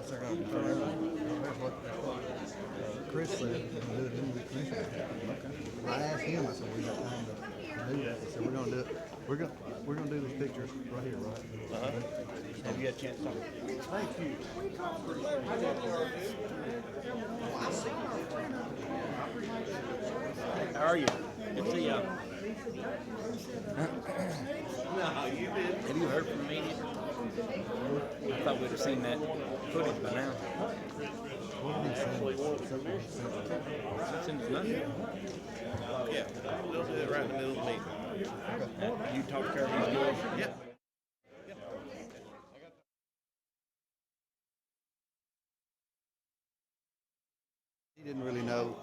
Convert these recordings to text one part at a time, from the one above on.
Yes, they're going to confirm everything. That's what Chris said. We're going to do it in the commission. Okay. I asked him. I said we got time to do that. He said we're going to do it. We're going to do these pictures right here, right? Have you had a chance to talk? Thank you. How are you? Good to see you. Have you heard from the media? I thought we'd have seen that footage by now. It's in the gun. Yeah, we'll do it right in the middle of the meeting. You talk to Carp, he's good? Yeah. He didn't really know.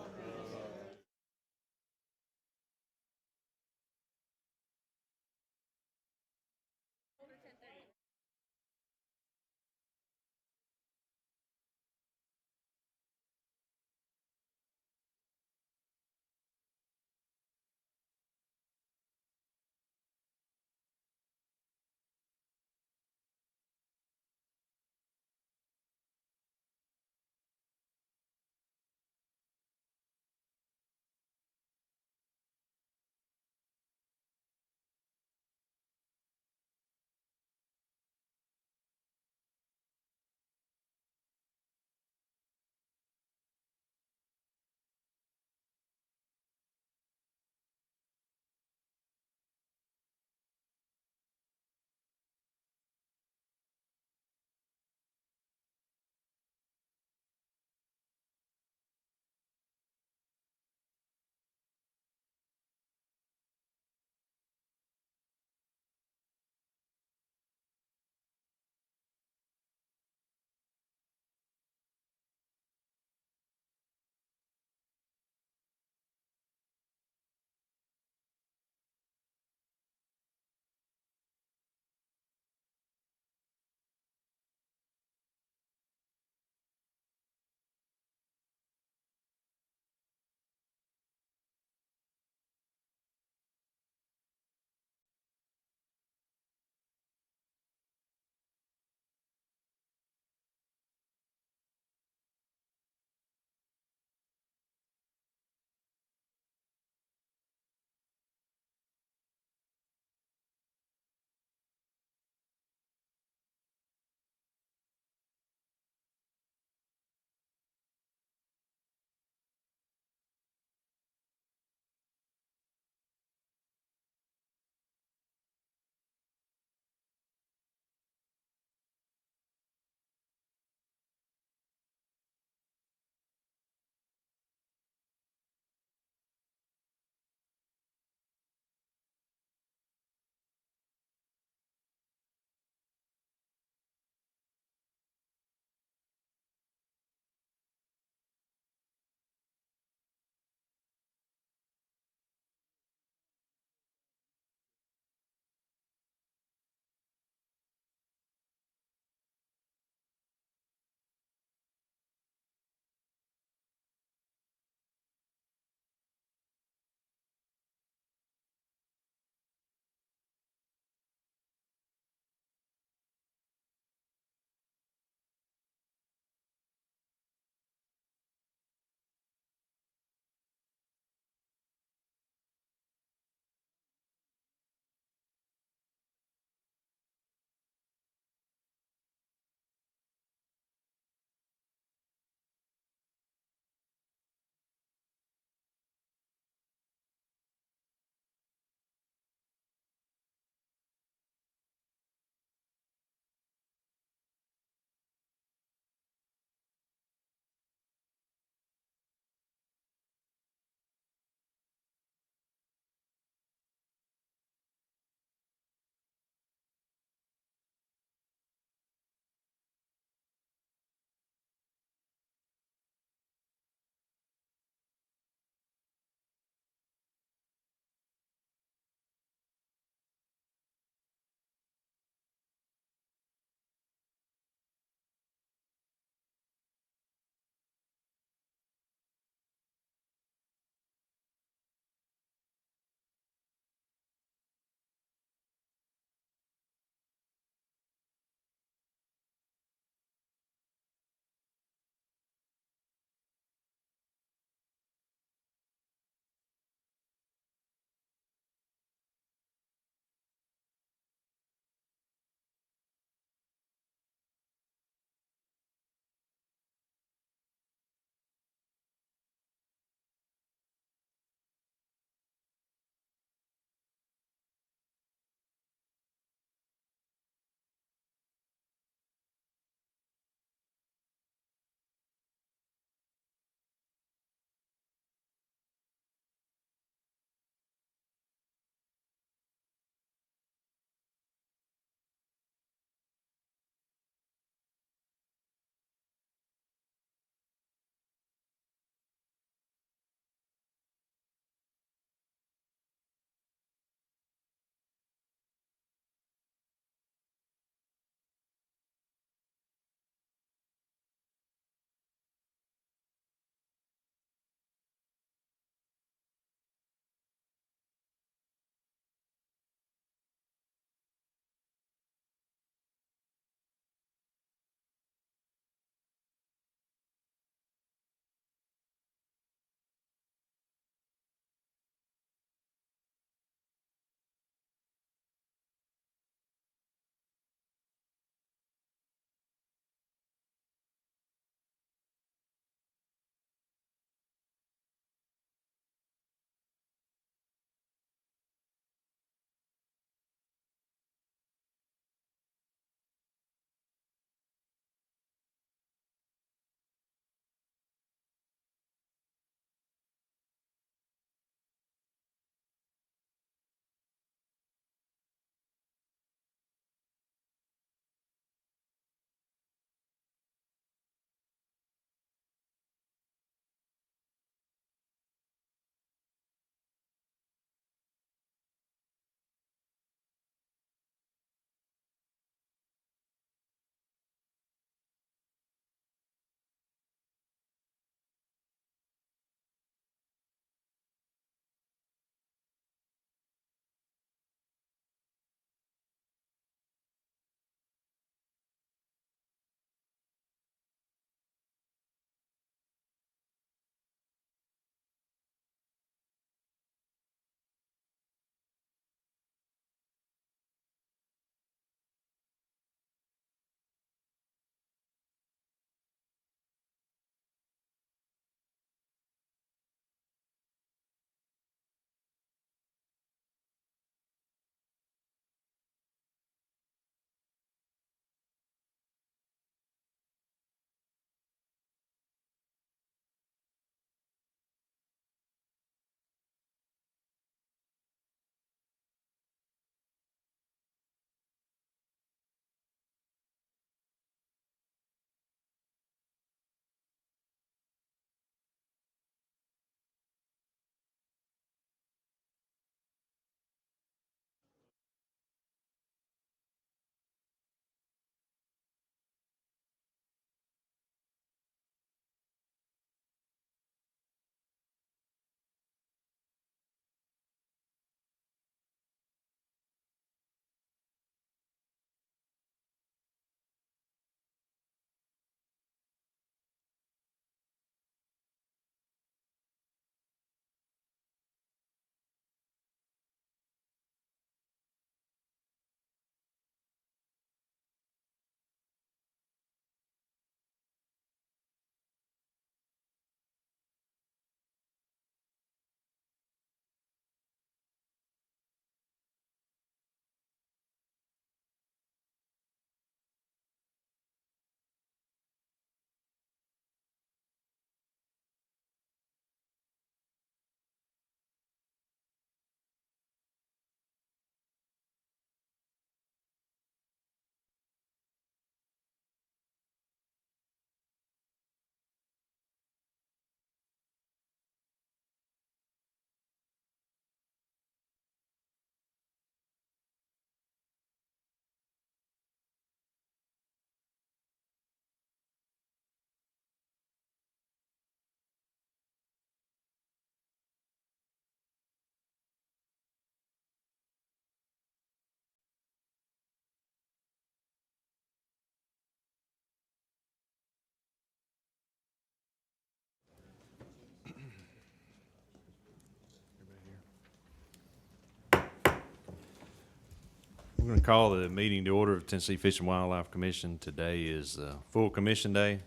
going to call the meeting to order of Tennessee Fish and Wildlife Commission. Today is full commission day.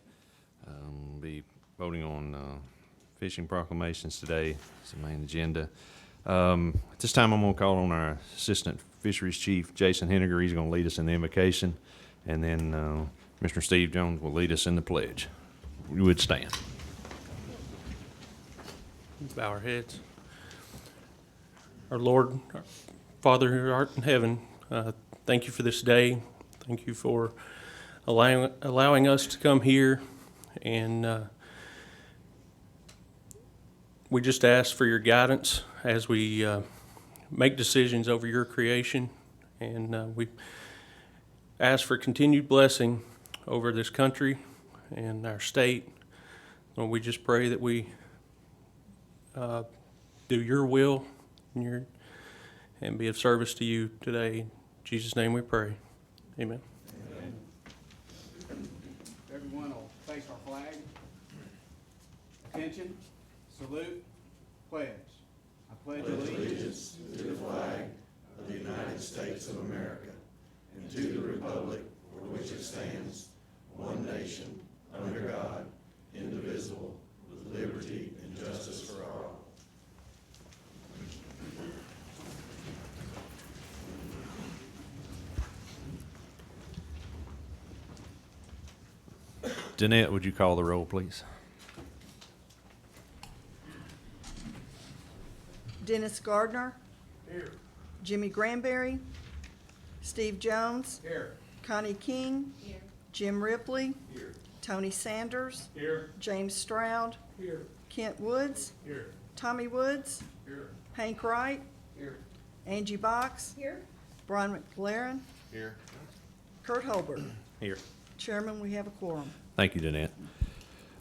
We'll be voting on fishing proclamations today. It's the main agenda. At this time, I'm going to call on our Assistant Fisheries Chief, Jason Henniger. He's going to lead us in the invocation, and then Mr. Steve Jones will lead us in the pledge. We would stand. Let's bow our heads. Our Lord, our Father who art in heaven, thank you for this day. Thank you for allowing us to come here, and we just ask for your guidance as we make decisions over your creation, and we ask for continued blessing over this country and our state. Lord, we just pray that we do your will and be of service to you today. In Jesus' name we pray. Amen. Everyone will face our flag. Attention, salute, pledge. I pledge allegiance to the flag of the United States of America and to the republic for which it stands, one nation, under God, indivisible, with liberty and justice for all. Danette, would you call the roll, please? Dennis Gardner. Here. Jimmy Granberry. Steve Jones. Here. Connie King. Here. Jim Ripley. Here. Tony Sanders. Here. James Stroud. Here. Kent Woods. Here. Tommy Woods. Here. Hank Wright. Here. Angie Box. Here. Brian McLaren. Here. Kurt Holbert. Here. Chairman, we have a quorum. Thank you, Danette.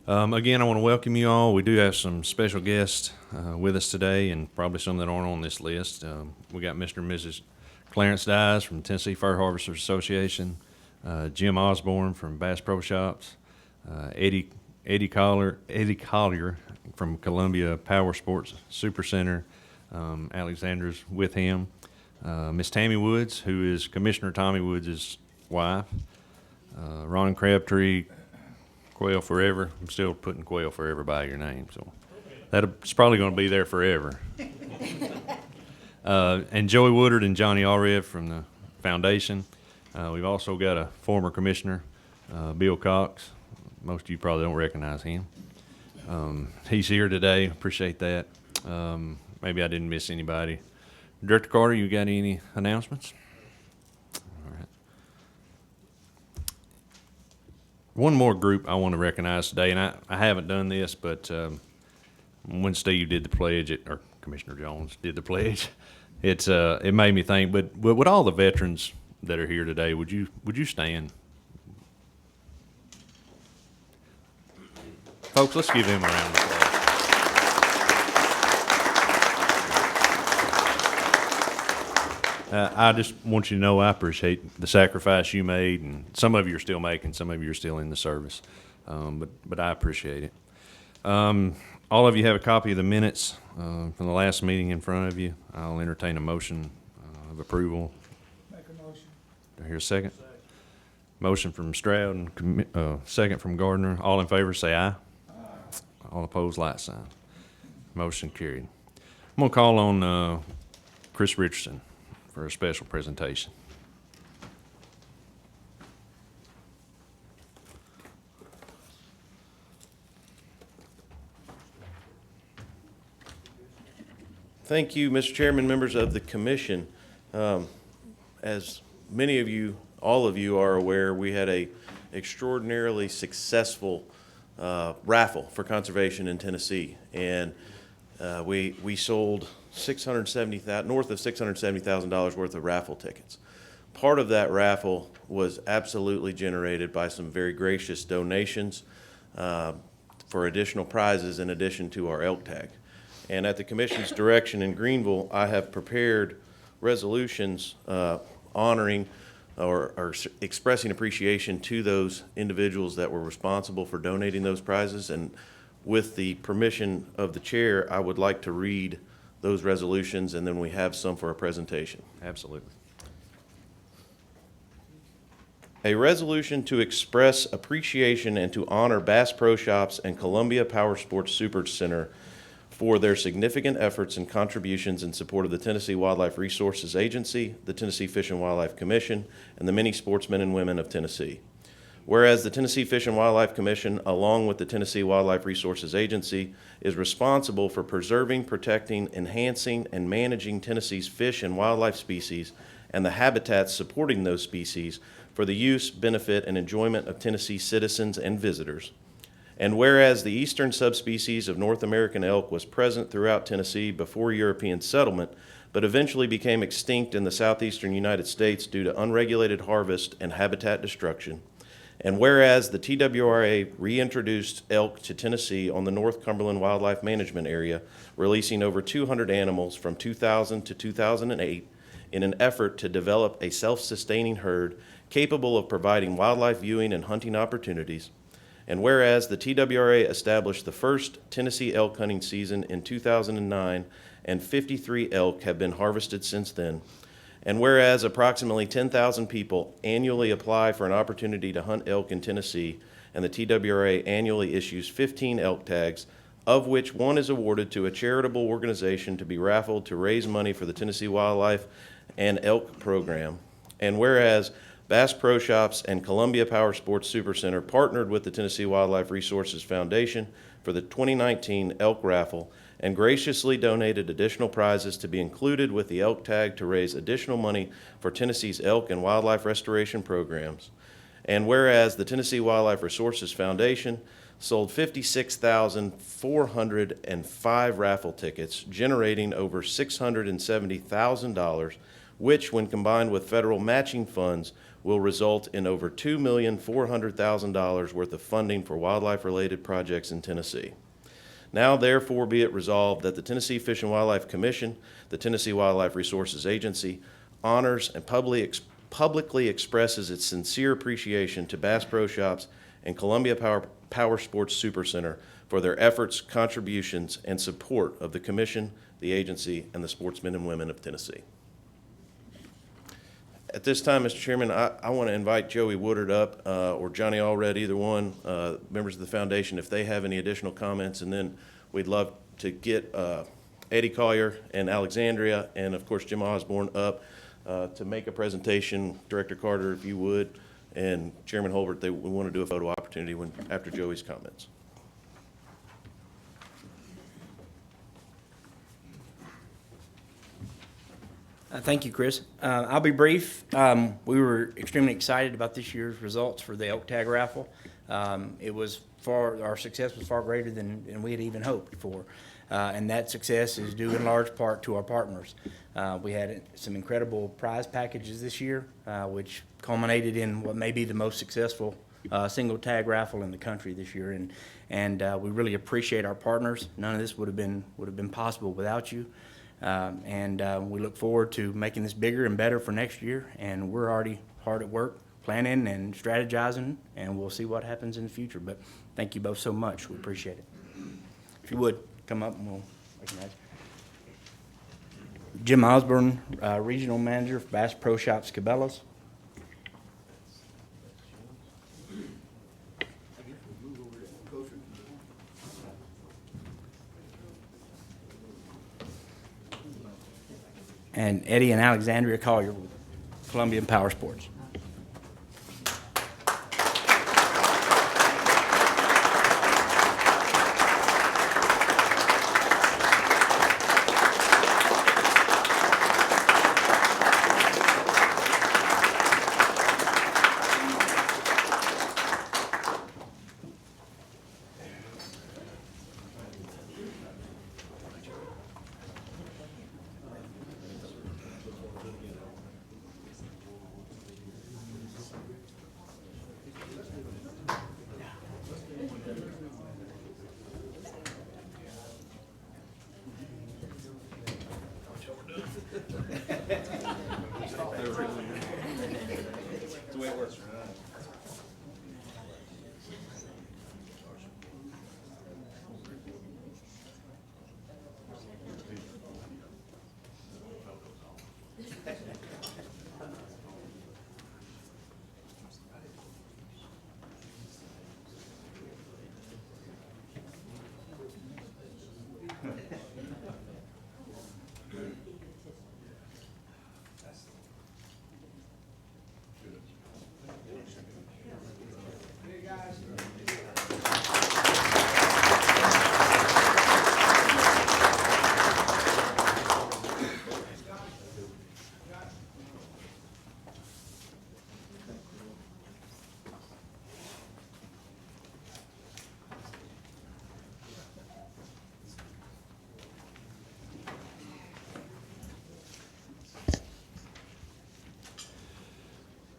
Again, I want to welcome you all. We do have some special guests with us today, and probably some that aren't on this list. We got Mr. and Mrs. Clarence Dyes from Tennessee Fur Harvesters Association, Jim Osborne from Bass Pro Shops, Eddie Collier from Columbia Power Sports Super Center. Alexander's with him. Miss Tammy Woods, who is Commissioner Tommy Woods' wife. Ron Crabtree, Quail Forever. I'm still putting Quail Forever by your name, so that's probably going to be there forever. And Joey Woodard and Johnny Allred from the foundation. We've also got a former commissioner, Bill Cox. Most of you probably don't recognize him. He's here today. Appreciate that. Maybe I didn't miss anybody. Director Carter, you got any announcements? All right. One more group I want to recognize today, and I haven't done this, but when Steve did the pledge, or Commissioner Jones did the pledge, it made me think. But with all the veterans that are here today, would you stand? Folks, let's give him a round of applause. I just want you to know I appreciate the sacrifice you made, and some of you are still making, some of you are still in the service, but I appreciate it. All of you have a copy of the minutes from the last meeting in front of you. I'll entertain a motion of approval. Make a motion. Do I hear a second? Motion from Stroud and second from Gardner. All in favor say aye. All opposed, like sign. Motion carried. I'm going to call on Chris Richardson for a special presentation. Thank you, Mr. Chairman, members of the commission. As many of you, all of you are aware, we had a extraordinarily successful raffle for conservation in Tennessee, and we sold north of $670,000 worth of raffle tickets. Part of that raffle was absolutely generated by some very gracious donations for additional prizes in addition to our elk tag. And at the commission's direction in Greenville, I have prepared resolutions honoring or expressing appreciation to those individuals that were responsible for donating those prizes. And with the permission of the chair, I would like to read those resolutions, and then we have some for a presentation. Absolutely. A resolution to express appreciation and to honor Bass Pro Shops and Columbia Power Sports Super Center for their significant efforts and contributions in support of the Tennessee Wildlife Resources Agency, the Tennessee Fish and Wildlife Commission, and the many sportsmen and women of Tennessee. Whereas the Tennessee Fish and Wildlife Commission, along with the Tennessee Wildlife Resources Agency, is responsible for preserving, protecting, enhancing, and managing Tennessee's fish and wildlife species and the habitats supporting those species for the use, benefit, and enjoyment of Tennessee citizens and visitors. And whereas the eastern subspecies of North American elk was present throughout Tennessee before European settlement, but eventually became extinct in the southeastern United States due to unregulated harvest and habitat destruction. And whereas the TWRA reintroduced elk to Tennessee on the North Cumberland Wildlife Management Area, releasing over 200 animals from 2000 to 2008 in an effort to develop a self-sustaining herd capable of providing wildlife viewing and hunting opportunities. And whereas the TWRA established the first Tennessee elk hunting season in 2009 and 53 elk have been harvested since then. And whereas approximately 10,000 people annually apply for an opportunity to hunt elk in Tennessee, and the TWRA annually issues 15 elk tags, of which one is awarded to a charitable organization to be raffled to raise money for the Tennessee Wildlife and Elk Program. And whereas Bass Pro Shops and Columbia Power Sports Super Center partnered with the Tennessee Wildlife Resources Foundation for the 2019 elk raffle and graciously donated additional prizes to be included with the elk tag to raise additional money for Tennessee's elk and wildlife restoration programs. And whereas the Tennessee Wildlife Resources Foundation sold 56,405 raffle tickets, generating over $670,000, which, when combined with federal matching funds, will result in over $2,400,000 worth of funding for wildlife-related projects in Tennessee. Now, therefore, be it resolved that the Tennessee Fish and Wildlife Commission, the Tennessee Wildlife Resources Agency, honors and publicly expresses its sincere appreciation to Bass Pro Shops and Columbia Power Sports Super Center for their efforts, contributions, and support of the Commission, the agency, and the sportsmen and women of Tennessee. At this time, Mr. Chairman, I want to invite Joey Woodard up, or Johnny Allred, either one, members of the foundation, if they have any additional comments, and then we'd love to get Eddie Collier and Alexandria, and of course Jim Osborne up to make a presentation. Director Carter, if you would, and Chairman Holbert, we want to do a photo opportunity after Joey's comments. Thank you, Chris. I'll be brief. We were extremely excited about this year's results for the elk tag raffle. Our success was far greater than we had even hoped for. And that success is due in large part to our partners. We had some incredible prize packages this year, which culminated in what may be the most successful single tag raffle in the country this year. And we really appreciate our partners. None of this would have been possible without you. We look forward to making this bigger and better for next year, and we're already hard at work planning and strategizing, and we'll see what happens in the future. But thank you both so much. We appreciate it. If you would, come up and we'll recognize you. Jim Osborne, Regional Manager for Bass Pro Shops Cabela's. And Eddie and Alexandria Collier with Columbia Power Sports.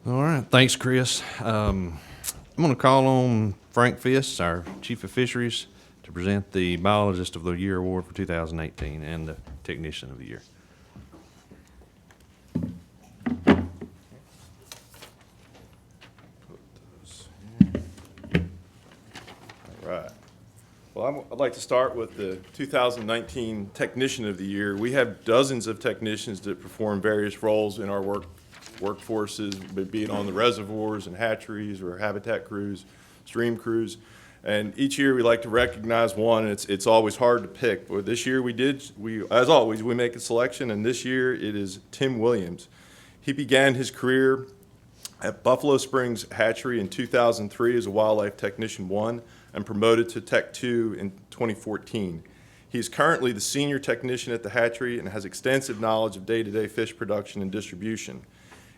All right, thanks, Chris. I'm going to call on Frank Fiss, our Chief of Fisheries, to present the Biologist of the Year Award for 2018 and the Technician of the Year. All right. Well, I'd like to start with the 2019 Technician of the Year. We have dozens of technicians that perform various roles in our workforces, be it on the reservoirs and hatcheries or habitat crews, stream crews. And each year we like to recognize one, and it's always hard to pick. But this year as always, we make a selection, and this year it is Tim Williams. He began his career at Buffalo Springs Hatchery in 2003 as a Wildlife Technician 1 and promoted to Tech 2 in 2014. He is currently the Senior Technician at the hatchery and has extensive knowledge of day-to-day fish production and distribution.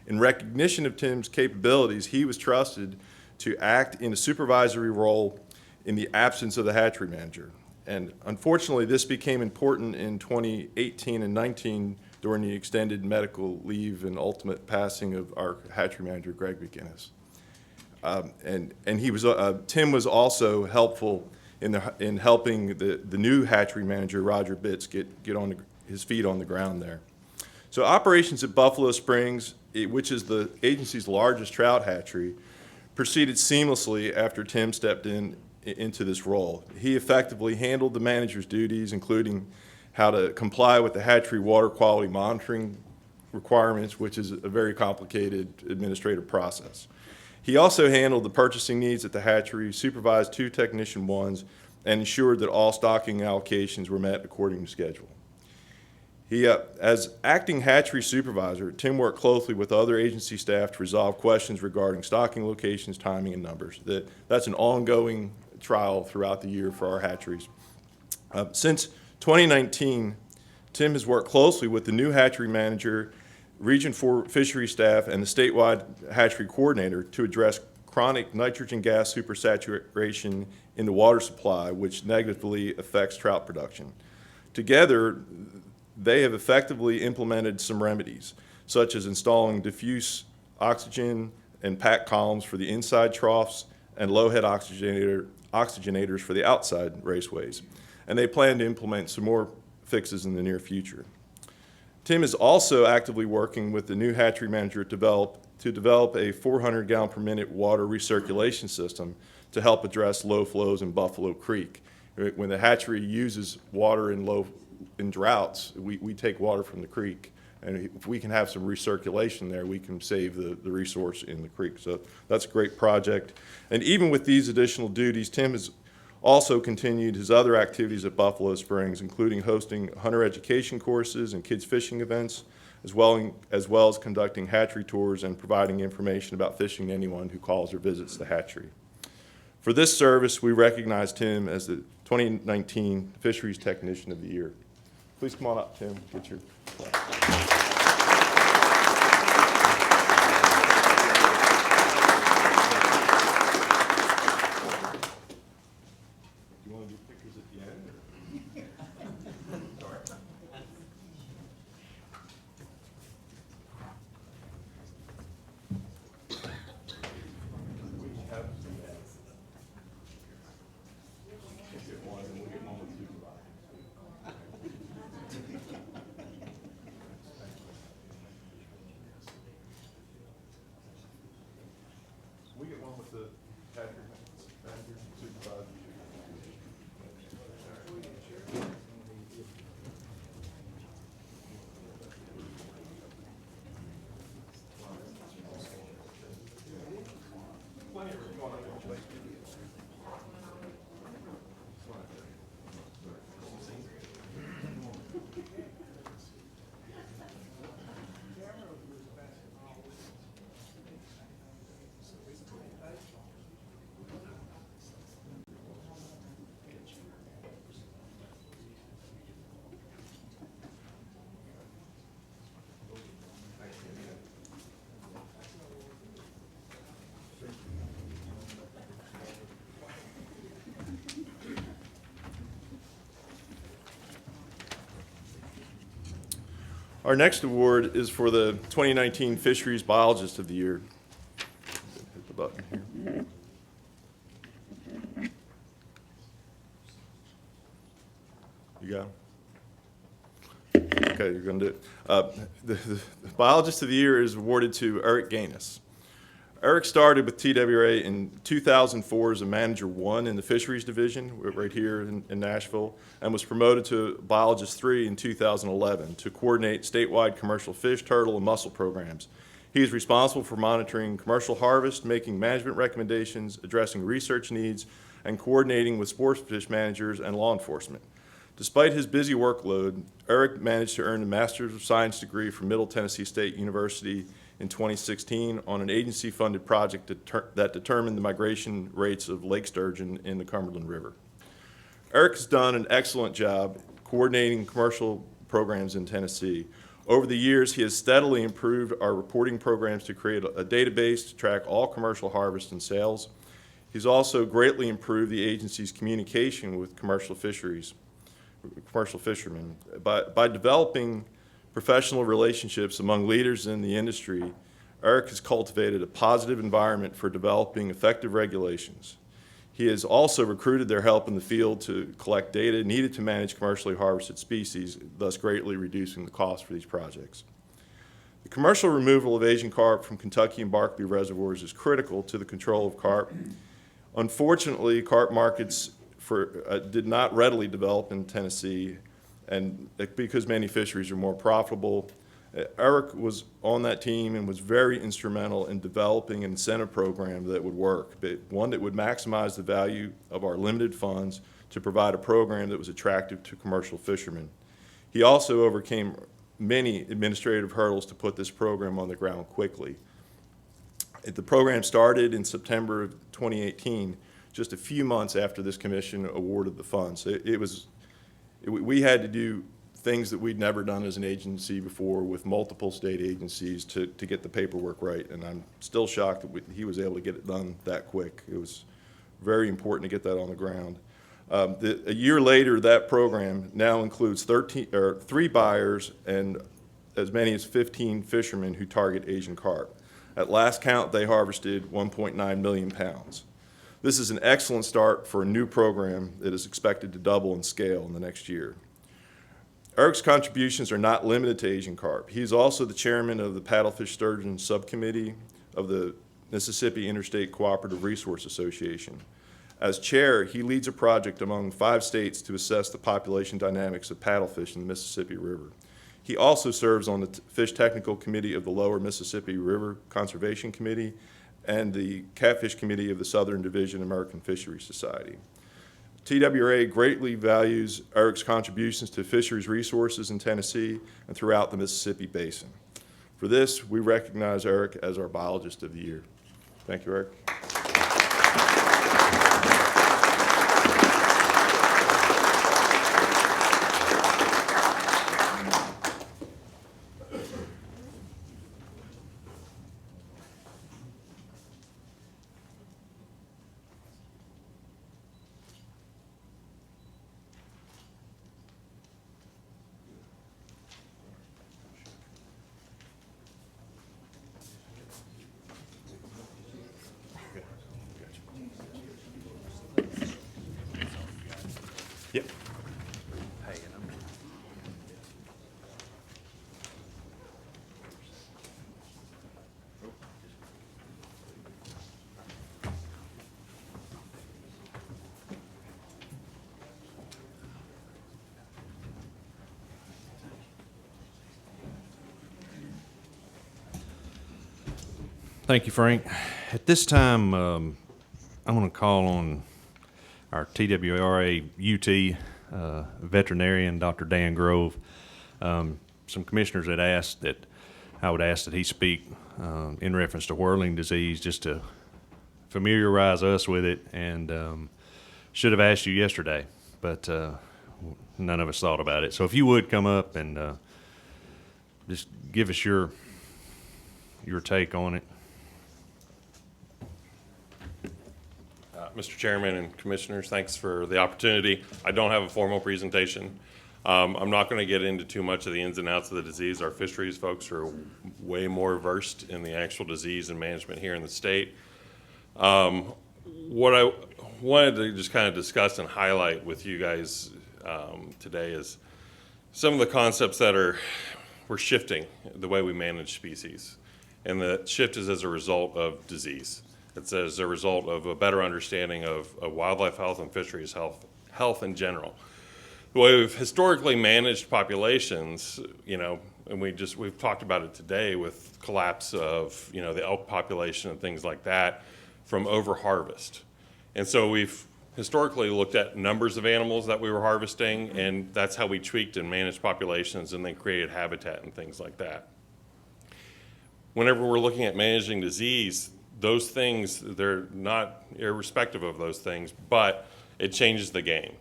In recognition of Tim's capabilities, he was trusted to act in a supervisory role in the absence of the hatchery manager. And unfortunately, this became important in 2018 and 19 during the extended medical leave and ultimate passing of our hatchery manager, Greg McGinnis. Tim was also helpful in helping the new hatchery manager, Roger Bitts, get on his feet on the ground there. So operations at Buffalo Springs, which is the agency's largest trout hatchery, proceeded seamlessly after Tim stepped into this role. He effectively handled the manager's duties, including how to comply with the hatchery water quality monitoring requirements, which is a very complicated administrative process. He also handled the purchasing needs at the hatchery, supervised 2 Technician 1s, and ensured that all stocking allocations were met according to schedule. As acting hatchery supervisor, Tim worked closely with other agency staff to resolve questions regarding stocking locations, timing, and numbers. That's an ongoing trial throughout the year for our hatcheries. Since 2019, Tim has worked closely with the new hatchery manager, Region 4 Fisheries staff, and the statewide hatchery coordinator to address chronic nitrogen gas supersaturation in the water supply, which negatively affects trout production. Together, they have effectively implemented some remedies, such as installing diffuse oxygen and pack columns for the inside troughs and low-head oxygenators for the outside raceways. And they plan to implement some more fixes in the near future. Tim is also actively working with the new hatchery manager to develop a 400 gallon per minute water recirculation system to help address low flows in Buffalo Creek. When the hatchery uses water in droughts, we take water from the creek, and if we can have some recirculation there, we can save the resource in the creek. So that's a great project. And even with these additional duties, Tim has also continued his other activities at Buffalo Springs, including hosting hunter education courses and kids fishing events, as well as conducting hatchery tours and providing information about fishing to anyone who calls or visits the hatchery. For this service, we recognize Tim as the 2019 Fisheries Technician of the Year. Please come on up, Tim. Get your You want to do pictures at the end? We get one with the hatchery manager, supervisor. Our next award is for the 2019 Fisheries Biologist of the Year. Hit the button here. You got him? Okay, you're going to do it. The Biologist of the Year is awarded to Eric Gaines. Eric started with TWA in 2004 as a Manager 1 in the Fisheries Division right here in Nashville, and was promoted to Biologist 3 in 2011 to coordinate statewide commercial fish, turtle, and mussel programs. He is responsible for monitoring commercial harvest, making management recommendations, addressing research needs, and coordinating with sports fish managers and law enforcement. Despite his busy workload, Eric managed to earn a Master's of Science degree from Middle Tennessee State University in 2016 on an agency-funded project that determined the migration rates of lake sturgeon in the Cumberland River. Eric has done an excellent job coordinating commercial programs in Tennessee. Over the years, he has steadily improved our reporting programs to create a database to track all commercial harvest and sales. He's also greatly improved the agency's communication with commercial fishermen. By developing professional relationships among leaders in the industry, Eric has cultivated a positive environment for developing effective regulations. He has also recruited their help in the field to collect data needed to manage commercially harvested species, thus greatly reducing the cost for these projects. The commercial removal of Asian carp from Kentucky and Barkley reservoirs is critical to the control of carp. Unfortunately, carp markets did not readily develop in Tennessee, and because many fisheries are more profitable. Eric was on that team and was very instrumental in developing an incentive program that would work, but one that would maximize the value of our limited funds to provide a program that was attractive to commercial fishermen. He also overcame many administrative hurdles to put this program on the ground quickly. The program started in September of 2018, just a few months after this commission awarded the funds. We had to do things that we'd never done as an agency before with multiple state agencies to get the paperwork right, and I'm still shocked that he was able to get it done that quick. It was very important to get that on the ground. A year later, that program now includes 3 buyers and as many as 15 fishermen who target Asian carp. At last count, they harvested 1.9 million pounds. This is an excellent start for a new program that is expected to double in scale in the next year. Eric's contributions are not limited to Asian carp. He is also the chairman of the Paddlefish Sturgeon Subcommittee of the Mississippi Interstate Cooperative Resource Association. As chair, he leads a project among 5 states to assess the population dynamics of paddlefish in the Mississippi River. He also serves on the Fish Technical Committee of the Lower Mississippi River Conservation Committee and the Catfish Committee of the Southern Division American Fisheries Society. TWA greatly values Eric's contributions to fisheries resources in Tennessee and throughout the Mississippi Basin. For this, we recognize Eric as our Biologist of the Year. Thank you, Eric. Yep. Thank you, Frank. At this time, I'm going to call on our TWRA UT veterinarian, Dr. Dan Grove. Some commissioners had asked that I would ask that he speak in reference to whirling disease, just to familiarize us with it, and should have asked you yesterday, but none of us thought about it. So if you would come up and just give us your take on it. Mr. Chairman and Commissioners, thanks for the opportunity. I don't have a formal presentation. I'm not going to get into too much of the ins and outs of the disease. Our fisheries folks are way more versed in the actual disease and management here in the state. What I wanted to just kind of discuss and highlight with you guys today is some of the concepts that we're shifting the way we manage species. And the shift is as a result of disease. It's as a result of a better understanding of wildlife health and fisheries health in general. The way we've historically managed populations, and we've talked about it today with collapse of, the elk population and things like that from over-harvest. And so we've historically looked at numbers of animals that we were harvesting, and that's how we tweaked and managed populations and then created habitat and things like that. Whenever we're looking at managing disease, those things, they're not irrespective of those things, but it changes the game.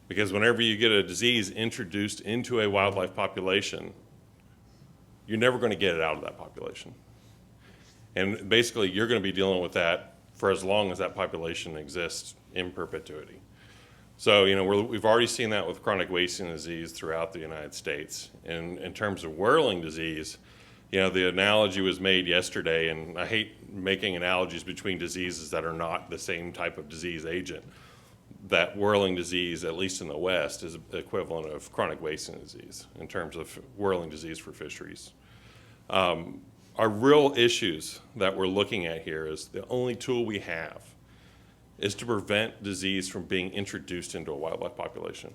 Because whenever you get a disease introduced into a wildlife population, you're never going to get it out of that population. And basically, you're going to be dealing with that for as long as that population exists in perpetuity. So, we've already seen that with chronic wasting disease throughout the United States. And in terms of whirling disease, the analogy was made yesterday, and I hate making analogies between diseases that are not the same type of disease agent. That whirling disease, at least in the West, is the equivalent of chronic wasting disease in terms of whirling disease for fisheries. Our real issues that we're looking at here is the only tool we have is to prevent disease from being introduced into a wildlife population.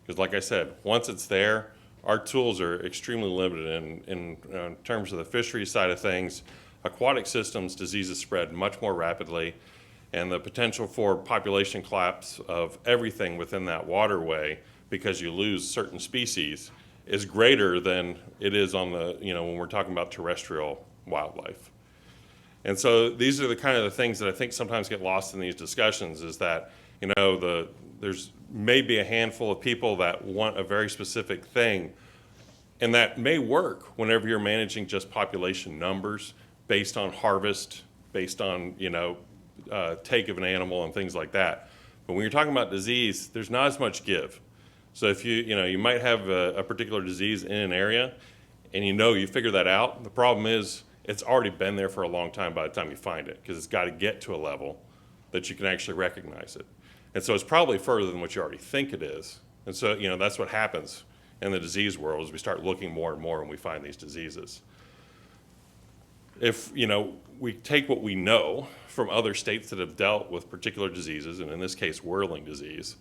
Because like I said, once it's there, our tools are extremely limited in terms of the fisheries side of things. Aquatic systems, diseases spread much more rapidly, and the potential for population collapse of everything within that waterway because you lose certain species is greater than it is on the, when we're talking about terrestrial wildlife. And so these are the kind of the things that I think sometimes get lost in these discussions is that, there's maybe a handful of people that want a very specific thing, and that may work whenever you're managing just population numbers based on harvest, based on, take of an animal and things like that. But when you're talking about disease, there's not as much give. So if you might have a particular disease in an area and you figure that out, the problem is it's already been there for a long time by the time you find it because it's got to get to a level that you can actually recognize it. And so it's probably further than what you already think it is. And so, that's what happens in the disease world is we start looking more and more and we find these diseases. If, we take what we know from other states that have dealt with particular diseases, and in this case, whirling disease,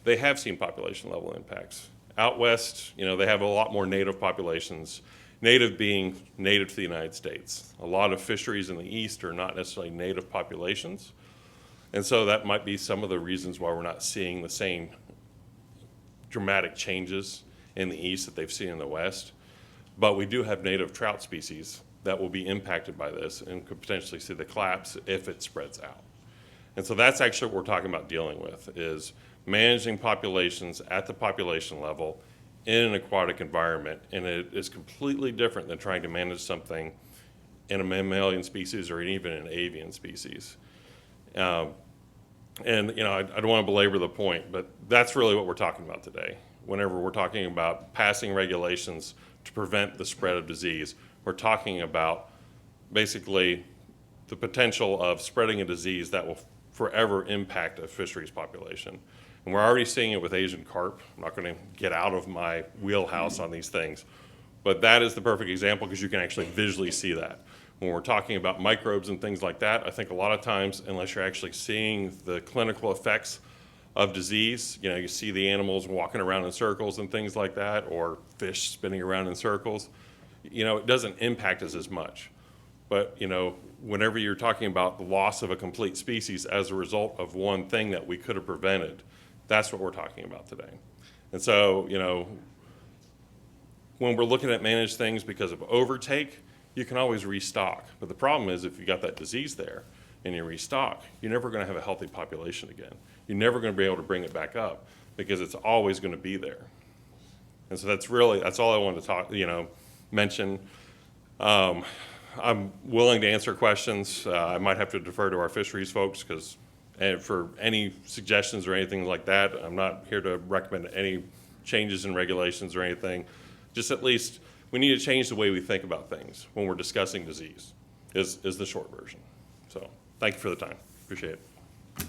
they have seen population level impacts. Out west, they have a lot more native populations, native being native to the United States. A lot of fisheries in the east are not necessarily native populations. And so that might be some of the reasons why we're not seeing the same dramatic changes in the east that they've seen in the west. But we do have native trout species that will be impacted by this and could potentially see the collapse if it spreads out. And so that's actually what we're talking about dealing with is managing populations at the population level in an aquatic environment. And it is completely different than trying to manage something in a mammalian species or even an avian species. I don't want to belabor the point, but that's really what we're talking about today. Whenever we're talking about passing regulations to prevent the spread of disease, we're talking about basically the potential of spreading a disease that will forever impact a fisheries population. And we're already seeing it with Asian carp. I'm not going to get out of my wheelhouse on these things, but that is the perfect example because you can actually visually see that. When we're talking about microbes and things like that, I think a lot of times, unless you're actually seeing the clinical effects of disease, you see the animals walking around in circles and things like that, or fish spinning around in circles, it doesn't impact us as much. But, whenever you're talking about the loss of a complete species as a result of one thing that we could have prevented, that's what we're talking about today. And so, when we're looking at managed things because of overtake, you can always restock. But the problem is if you got that disease there and you restock, you're never going to have a healthy population again. You're never going to be able to bring it back up because it's always going to be there. And so that's all I wanted to mention. I'm willing to answer questions. I might have to defer to our fisheries folks because for any suggestions or anything like that, I'm not here to recommend any changes in regulations or anything. Just at least, we need to change the way we think about things when we're discussing disease, is the short version. So, thank you for the time. Appreciate it.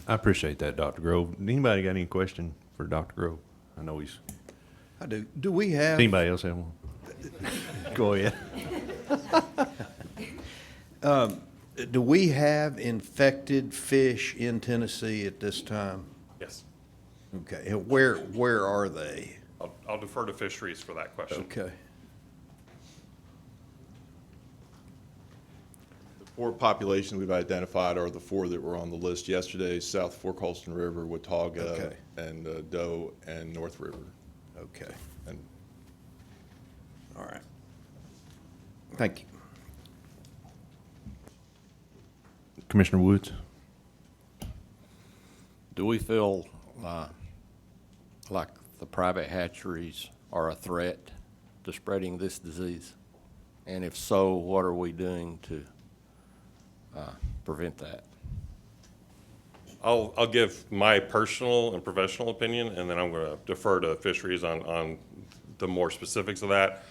I appreciate that, Dr. Grove. Anybody got any question for Dr. Grove? I know he's, I do. Do we have? anybody else have one? Go ahead. Do we have infected fish in Tennessee at this time? Yes. Okay, and where are they? I'll defer to Fisheries for that question. Okay. The 4 populations we've identified are the 4 that were on the list yesterday: South Fork Holston River, Watauga, Okay. and Doe, and North River. Okay, And all right. Thank you. Commissioner Woods? Do we feel like the private hatcheries are a threat to spreading this disease? And if so, what are we doing to prevent that? I'll give my personal and professional opinion, and then I'm going to defer to Fisheries on the more specifics of that.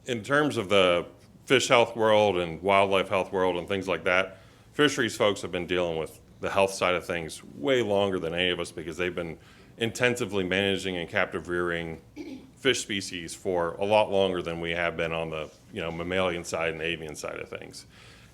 In terms of the fish health world and wildlife health world and things like that, Fisheries folks have been dealing with the health side of things way longer than any of us, because they've been intensively managing and captive rearing fish species for a lot longer than we have been on the mammalian side and avian side of things.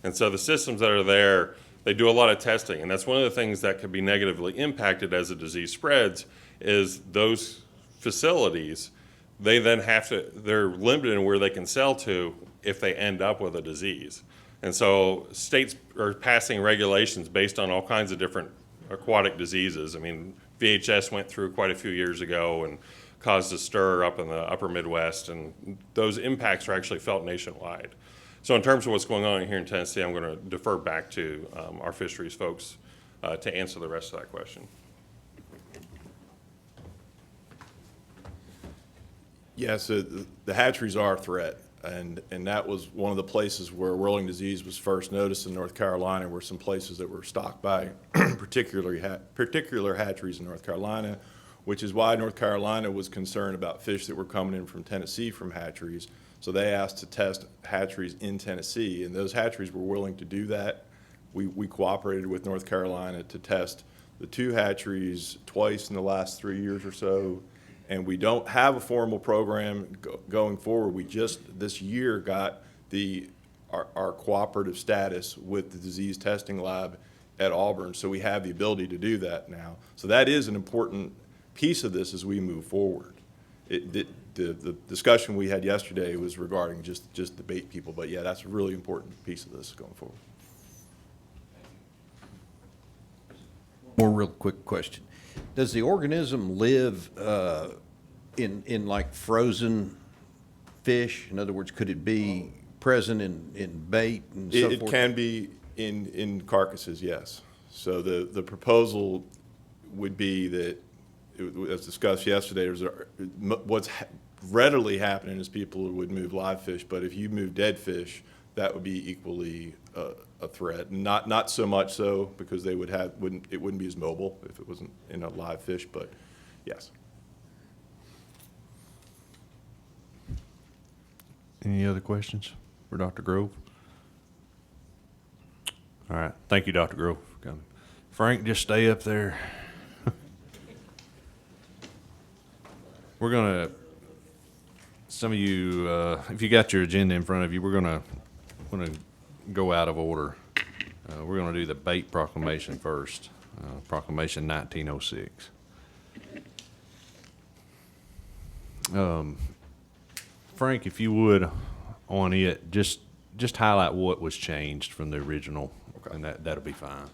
And so the systems that are there, they do a lot of testing, and that's one of the things that could be negatively impacted as the disease spreads, is those facilities, they're limited in where they can sell to if they end up with a disease. And so states are passing regulations based on all kinds of different aquatic diseases. I mean, VHS went through quite a few years ago and caused a stir up in the upper Midwest, and those impacts are actually felt nationwide. So in terms of what's going on here in Tennessee, I'm going to defer back to our Fisheries folks to answer the rest of that question. yes, the hatcheries are a threat. And that was one of the places where whirling disease was first noticed in North Carolina, were some places that were stocked by particular hatcheries in North Carolina, which is why North Carolina was concerned about fish that were coming in from Tennessee from hatcheries. So they asked to test hatcheries in Tennessee, and those hatcheries were willing to do that. We cooperated with North Carolina to test the 2 hatcheries twice in the last 3 years or so. And we don't have a formal program going forward. We just this year got our cooperative status with the disease testing lab at Auburn, so we have the ability to do that now. So that is an important piece of this as we move forward. The discussion we had yesterday was regarding just the bait people, but yeah, that's a really important piece of this going forward. More real quick question. Does the organism live in like frozen fish? In other words, could it be present in bait and so forth? It can be in carcasses, yes. So the proposal would be that, as discussed yesterday, what's readily happening is people would move live fish, but if you move dead fish, that would be equally a threat. Not so much so, because it wouldn't be as mobile if it wasn't in a live fish, but yes. Any other questions for Dr. Grove? All right, thank you, Dr. Grove, for coming. Frank, just stay up there. We're gonna, some of you, if you got your agenda in front of you, we're gonna go out of order. We're gonna do the bait proclamation first, Proclamation 1906. Frank, if you would, on it, just highlight what was changed from the original, Okay. and that'll be fine.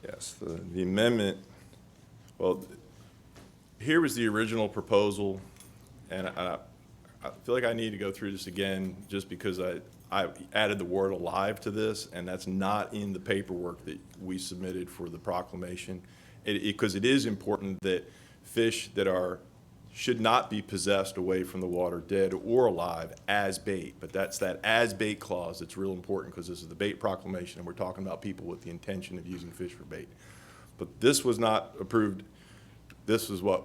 Yes, the amendment, well, here was the original proposal, and I feel like I need to go through this again just because I added the word alive to this, and that's not in the paperwork that we submitted for the proclamation. Because it is important that fish that should not be possessed away from the water, dead or alive, as bait. But that's that as bait clause that's real important, because this is the bait proclamation, and we're talking about people with the intention of using fish for bait. But this was not approved. This is what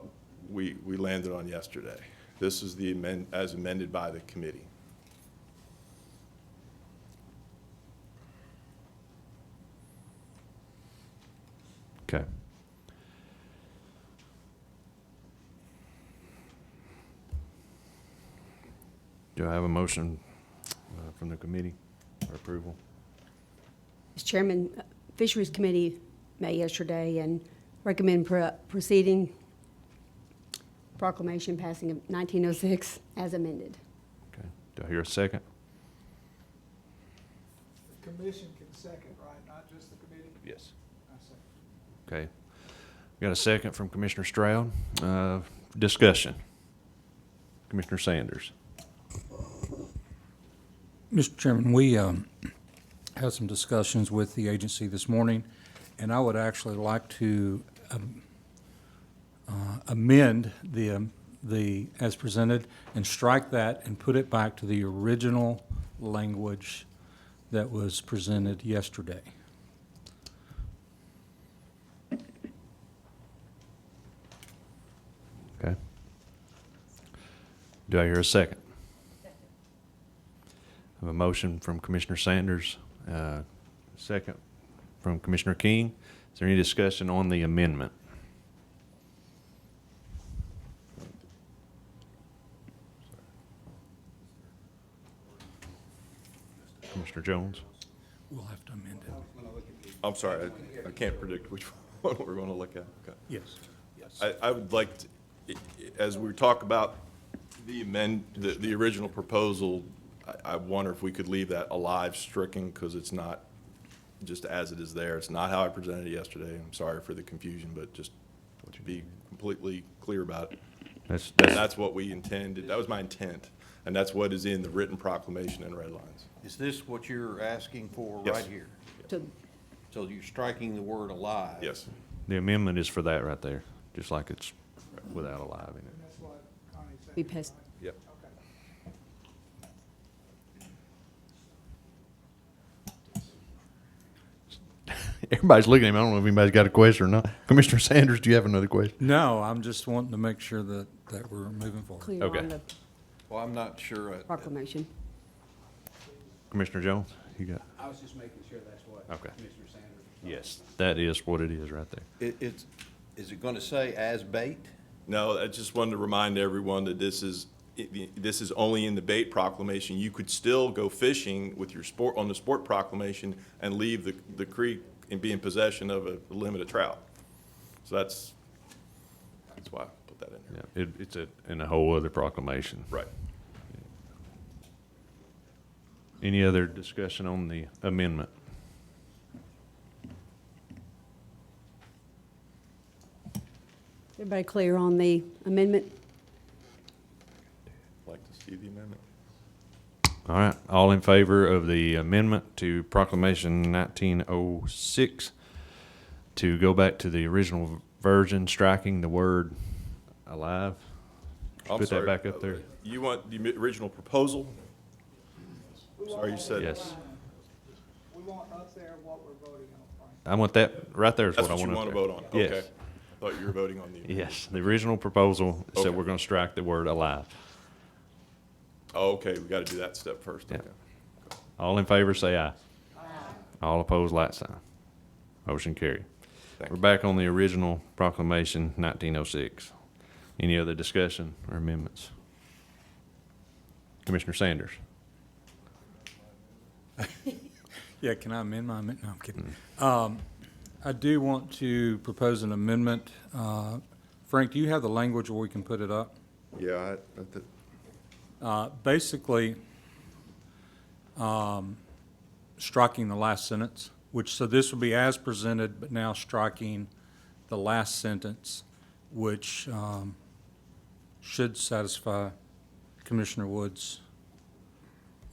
we landed on yesterday. This is the as amended by the committee. Okay. Do I have a motion from the committee for approval? Mr. Chairman, Fisheries Committee met yesterday and recommend proceeding proclamation passing of 1906 as amended. Okay. Do I hear a second? The commission can second, right, not just the committee? Yes. I second. Okay. Got a second from Commissioner Stroud. Discussion. Commissioner Sanders. Mr. Chairman, we had some discussions with the agency this morning, and I would actually like to amend the as presented and strike that and put it back to the original language that was presented yesterday. Okay. Do I hear a second? I have a motion from Commissioner Sanders, second from Commissioner King. Is there any discussion on the amendment? Commissioner Jones? We'll have to amend it. I'm sorry, I can't predict which one we're going to look at. Okay. Yes, yes. I would like to, as we talk about the original proposal, I wonder if we could leave that alive, stricken, because it's not just as it is there. It's not how I presented it yesterday. I'm sorry for the confusion, but just to be completely clear about it. That's what we intended. That was my intent, and that's what is in the written proclamation and red lines. Is this what you're asking for Yes. right here? So So you're striking the word alive? Yes. The amendment is for that right there, just like it's without a live in And that's what Connie said. we passed. Yep. Okay. Everybody's looking at me. I don't know if anybody's got a question or not. Commissioner Sanders, do you have another question? No, I'm just wanting to make sure that we're moving forward. Clear Okay. on the Well, I'm not sure. proclamation. Commissioner Jones, you got? I was just making sure that's what Okay. Commissioner Sanders was talking Yes, that is what it is right there. Is it going to say as bait? No, I just wanted to remind everyone that this is only in the bait proclamation. You could still go fishing with your sport, on the sport proclamation, and leave the creek and be in possession of a limited trout. So that's why I put that in there. Yeah, it's in a whole other proclamation. Right. Any other discussion on the amendment? Everybody clear on the amendment? Like to see the amendment. All right, all in favor of the amendment to Proclamation 1906 to go back to the original version, striking the word alive? I'm Put that sorry, back up there. You want the original proposal? Sorry, you said. Yes. We want up there what we're voting on, Frank. I want that, right there is That's what I what want you up want to there. vote on? Okay. Yes, I thought you were voting on the. yes, the original proposal said Okay. we're gonna strike the word alive. Oh, okay, we got to do that step first. Yeah. Okay. All in favor, say aye. Aye. All opposed, like sign. Motion carried. Thank We're you. back on the original proclamation, 1906. Any other discussion or amendments? Commissioner Sanders? Yeah, can I amend my amendment? No, I'm kidding. I do want to propose an amendment. Frank, do you have the language where we can put it up? Yeah, Basically, striking the last sentence, so this will be as presented, but now striking the last sentence, which should satisfy Commissioner Woods,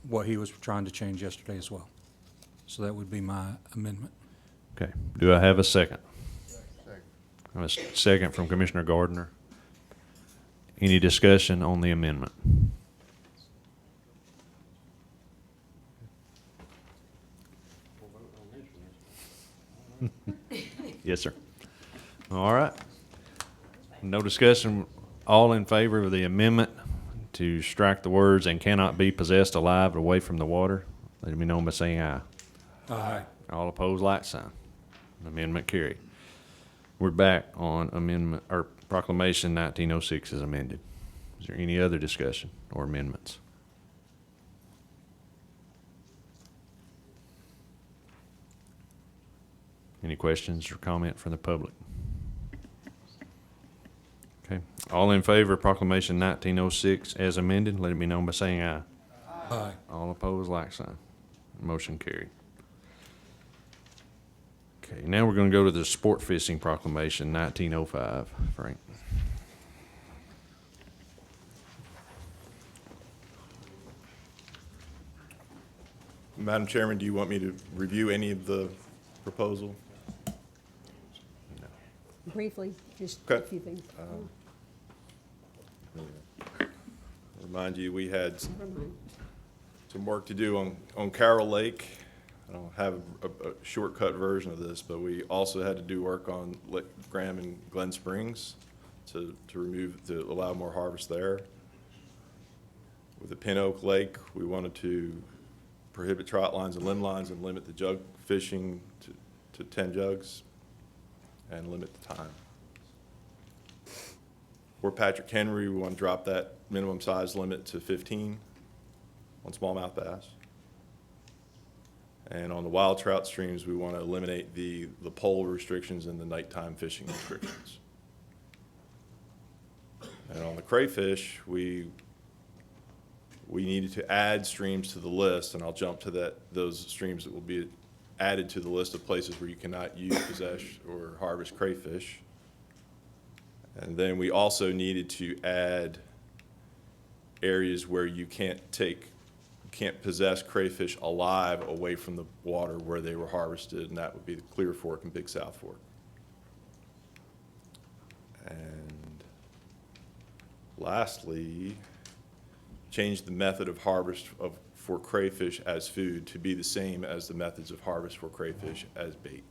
what he was trying to change yesterday as well. So that would be my amendment. Okay. Do I have a second? I have a second from Commissioner Gardner. Any discussion on the amendment? Yes, sir. All right. No discussion. All in favor of the amendment to strike the words "and cannot be possessed alive away from the water," let me know by saying aye. Aye. All opposed, like sign. Amendment carried. We're back on amendment, or Proclamation 1906 as amended. Is there any other discussion or amendments? Any questions or comment from the public? Okay. All in favor of Proclamation 1906 as amended, let it be known by saying aye. Aye. All opposed, like sign. Motion carried. Okay, now we're going to go to the Sport Fishing Proclamation 1905. Frank. Madam Chairman, do you want me to review any of the proposal? Briefly, just Okay. a few things. Remind you, we had Never mind. some work to do on Carroll Lake. I don't have a shortcut version of this, but we also had to do work on Graham and Glen Springs to allow more harvest there. With the Pin Oak Lake, we wanted to prohibit trot lines and limb lines and limit the jug fishing to 10 jugs and limit the time. For Patrick Henry, we want to drop that minimum size limit to 15 on smallmouth bass. And on the wild trout streams, we want to eliminate the pole restrictions and the nighttime fishing restrictions. And on the crayfish, we needed to add streams to the list, and I'll jump to those streams that will be added to the list of places where you cannot use, possess, or harvest crayfish. And then we also needed to add areas where you can't possess crayfish alive away from the water where they were harvested, and that would be the Clear Fork and Big South Fork. And lastly, change the method of harvest for crayfish as food to be the same as the methods of harvest for crayfish as bait,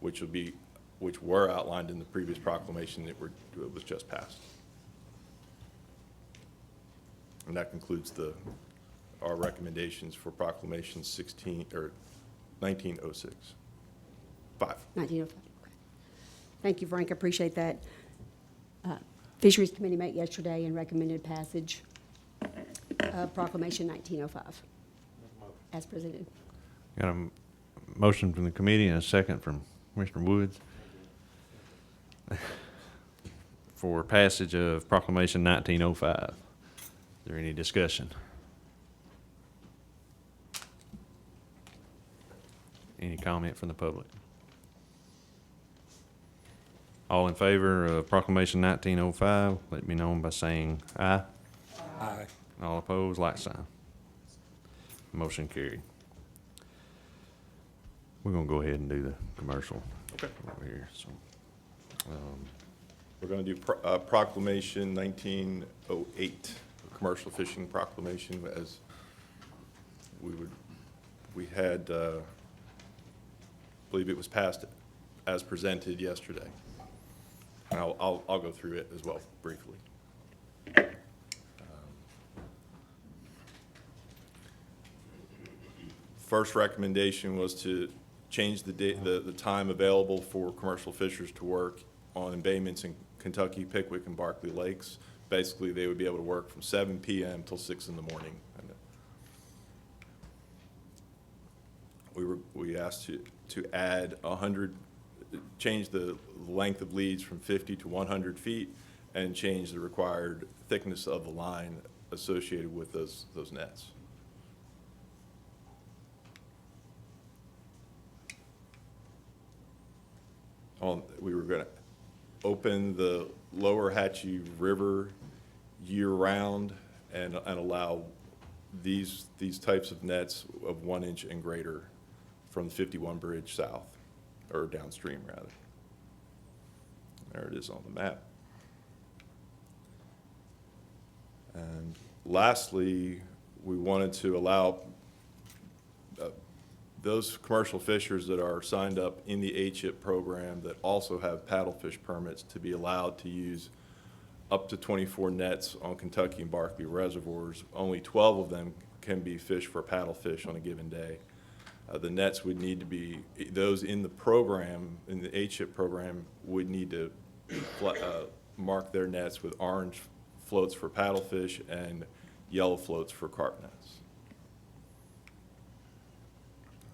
which were outlined in the previous proclamation that was just passed. And that concludes our recommendations for Proclamation 1906. 1905. Okay. Thank you, Frank. I appreciate that. Fisheries Committee met yesterday and recommended passage of Proclamation 1905 as presented. Got a motion from the committee and a second from Commissioner Woods for passage of Proclamation 1905. Is there any discussion? Any comment from the public? All in favor of Proclamation 1905, let me know by saying aye. Aye. All opposed, like sign. Motion carried. We're gonna go ahead and do the commercial over here, so. We're going to do Proclamation 1908, Commercial Fishing Proclamation, as we had, I believe it was passed as presented yesterday. And I'll go through it as well briefly. First recommendation was to change the time available for commercial fishers to work on embayments in Kentucky, Pickwick, and Barkley Lakes. Basically, they would be able to work from 7 p.m. till 6 in the morning. We asked to add 100, change the length of leads from 50 to 100 feet, and change the required thickness of the line associated with those nets. We were going to open the lower Hatchery River year-round and allow these types of nets of 1 inch and greater from the 51 bridge south, or downstream rather. There it is on the map. And lastly, we wanted to allow those commercial fishers that are signed up in the HIP program that also have paddlefish permits to be allowed to use up to 24 nets on Kentucky and Barkley reservoirs. Only 12 of them can be fished for paddlefish on a given day. The nets would need to be, those in the program, in the HIP program, would need to mark their nets with orange floats for paddlefish and yellow floats for carp nets.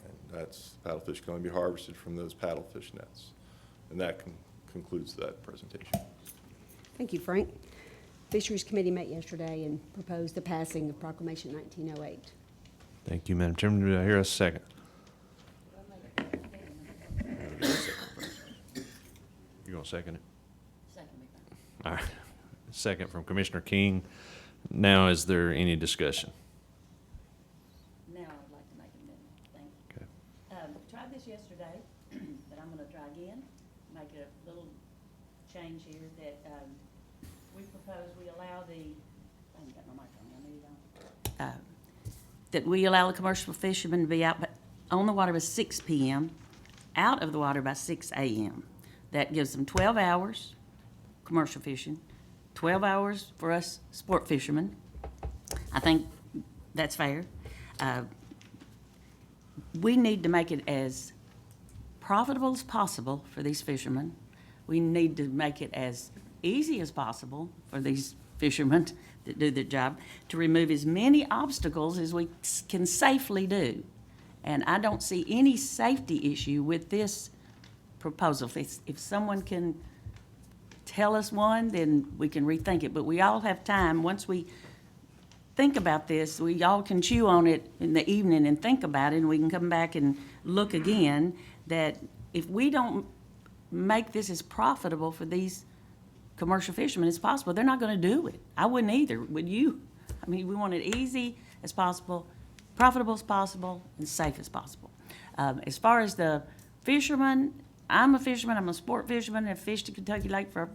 And that's, paddlefish can only be harvested from those paddlefish nets. And that concludes that presentation. Thank you, Frank. Fisheries Committee met yesterday and proposed the passing of Proclamation 1908. Thank you, Madam Chairman. Do I hear a second? You gonna second it? Second. All right. Second from Commissioner King. Now, is there any discussion? Now I would like to make an amendment. Thank you. Okay. Tried this yesterday, but I'm going to try again. Make a little change here that we propose we allow the. I haven't got my microphone. I need it on. That we allow the commercial fishermen to be out on the water by 6 p.m., out of the water by 6 a.m. That gives them 12 hours, commercial fishing, 12 hours for us sport fishermen. I think that's fair. We need to make it as profitable as possible for these fishermen. We need to make it as easy as possible for these fishermen that do their job, to remove as many obstacles as we can safely do. And I don't see any safety issue with this proposal. If someone can tell us one, then we can rethink it. But we all have time. Once we think about this, we all can chew on it in the evening and think about it, and we can come back and look again. That if we don't make this as profitable for these commercial fishermen as possible, they're not going to do it. I wouldn't either, would you? I mean, we want it easy as possible, profitable as possible, and safe as possible. As far as the fishermen, I'm a fisherman. I'm a sport fisherman. I've fished the Kentucky Lake for,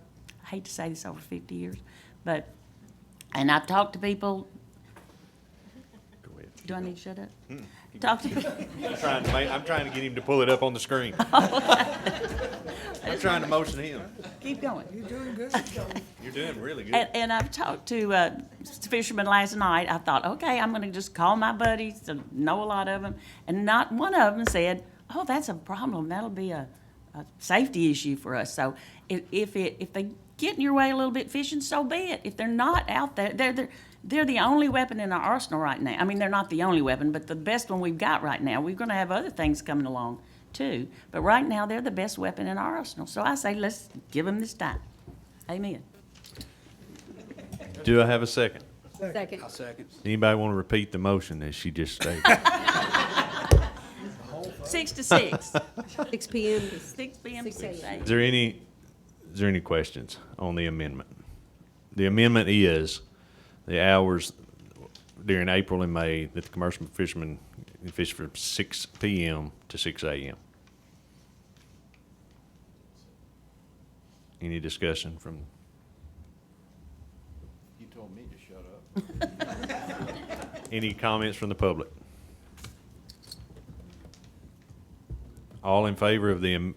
I hate to say this, over 50 years. And I've talked to people. Go ahead. Do I need to shut up? Talk to people. I'm trying to get him to pull it up on the screen. I'm trying to motion him. Keep going. You're doing good. You're doing really good. And I've talked to fishermen last night. I thought, okay, I'm going to just call my buddies, to know a lot of them. And not one of them said, oh, that's a problem. That'll be a safety issue for us. So if they get in your way a little bit fishing, so be it. If they're not out there, they're the only weapon in our arsenal right now. I mean, they're not the only weapon, but the best one we've got right now. We're going to have other things coming along too. But right now, they're the best weapon in our arsenal. So I say, let's give them this time. Amen. Do I have a second? Second. Anybody want to repeat the motion as she just stated? 6 to 6. 6 p.m. to 6 p.m. to 6 6 a.m. Is there any questions on the amendment? The amendment is the hours during April and May that the commercial fishermen fish from 6 p.m. to 6 a.m. Any discussion from? You told me to shut up. Any comments from the public? All in favor of the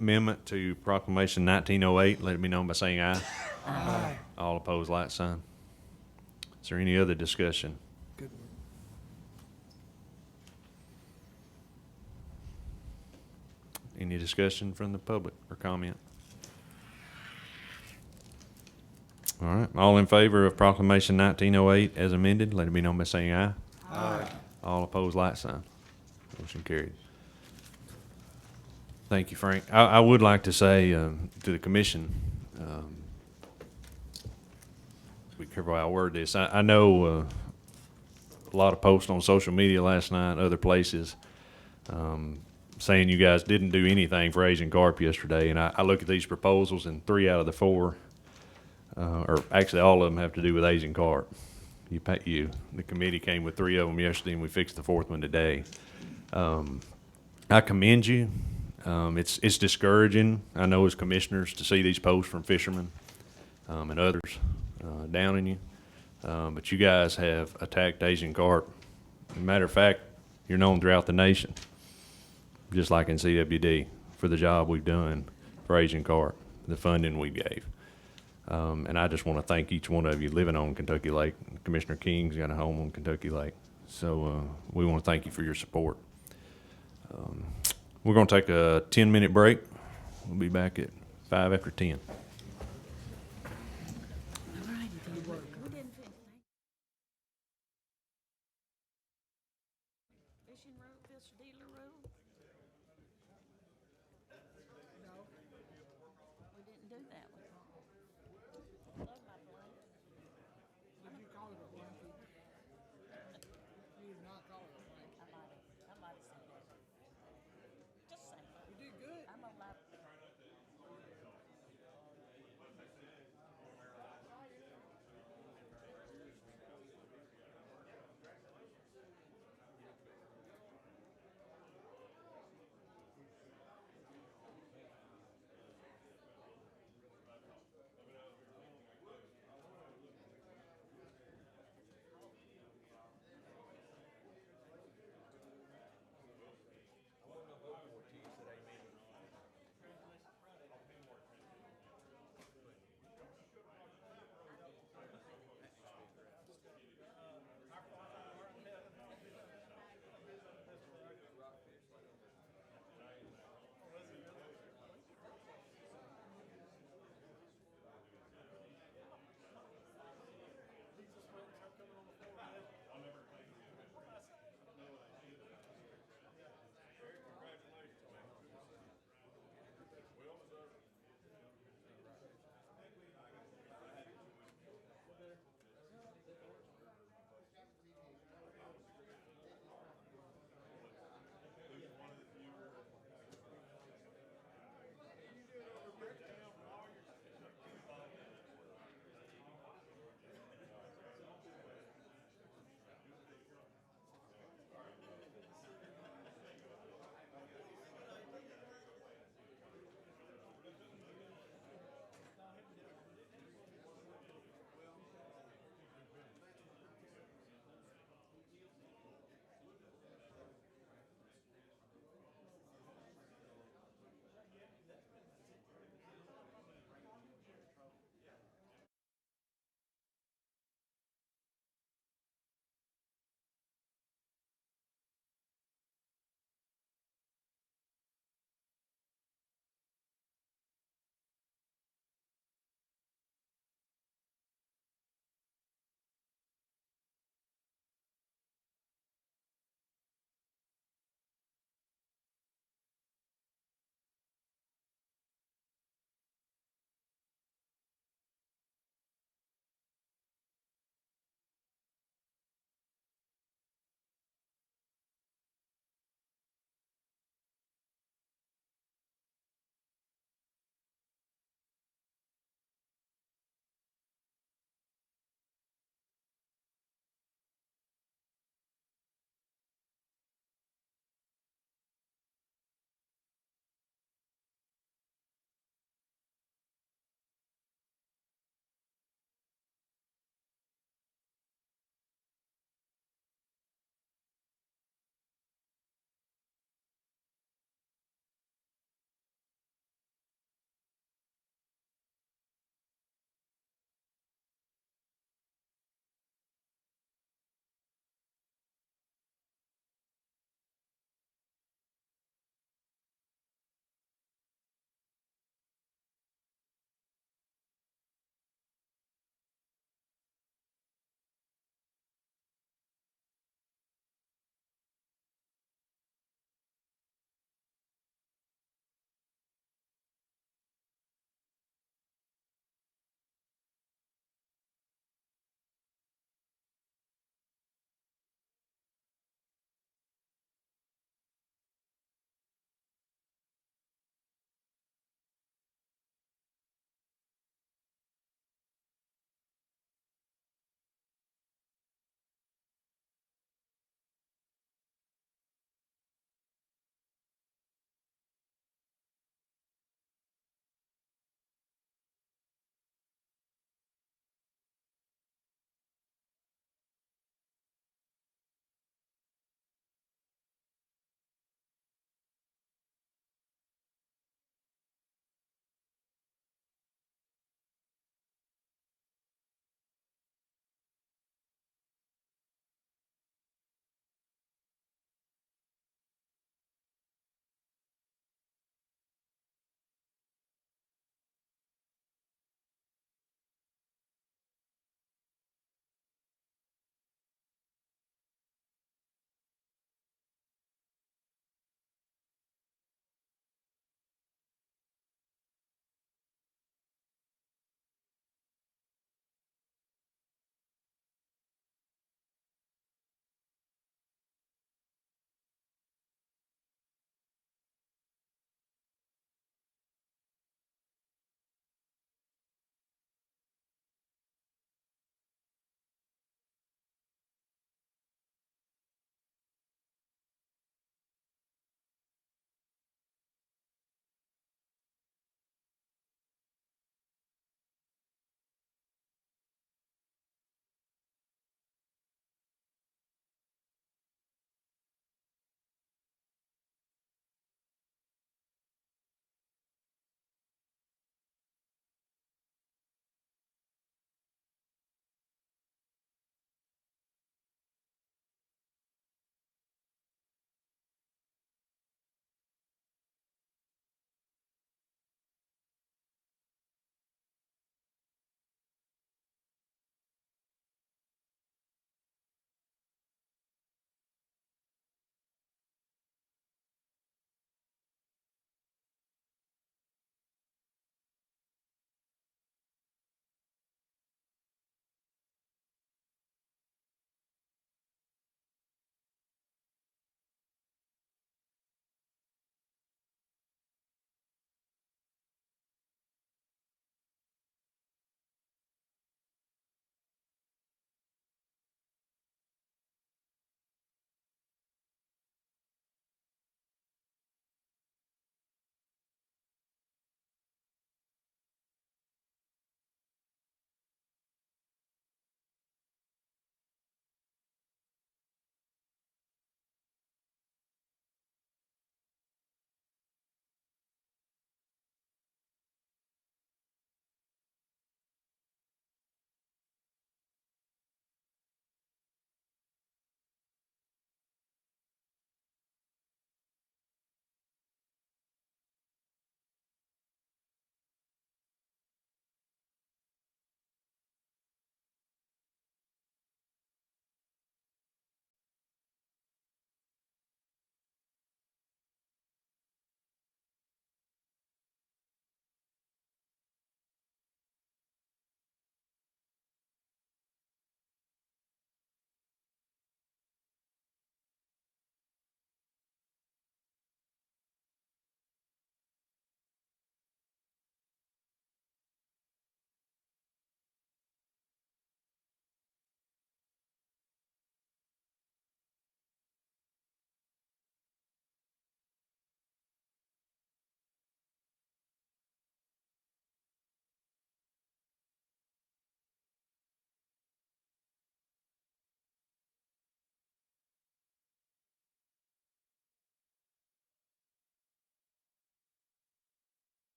amendment to Proclamation 1908, let it be known by saying aye. Aye. All opposed, like sign. Is there any other discussion? Good. Any discussion from the public or comment? All right. All in favor of Proclamation 1908 as amended, let it be known by saying aye. Aye. All opposed, like sign. Motion carried. Thank you, Frank. I would like to say to the commission, be careful how I word this. I know a lot of posts on social media last night, other places, saying you guys didn't do anything for Asian carp yesterday. And I look at these proposals, and 3 out of the 4, or actually all of them, have to do with Asian carp. The committee came with 3 of them yesterday, and we fixed the 4th one today. I commend you. It's discouraging, I know, as commissioners, to see these posts from fishermen and others downing you. But you guys have attacked Asian carp. As a matter of fact, you're known throughout the nation, just like in CWD, for the job we've done for Asian carp, the funding we gave. And I just want to thank each one of you living on Kentucky Lake. Commissioner King's got a home on Kentucky Lake. So we want to thank you for your support. We're going to take a 10-minute break. We'll be back at 5 after 10.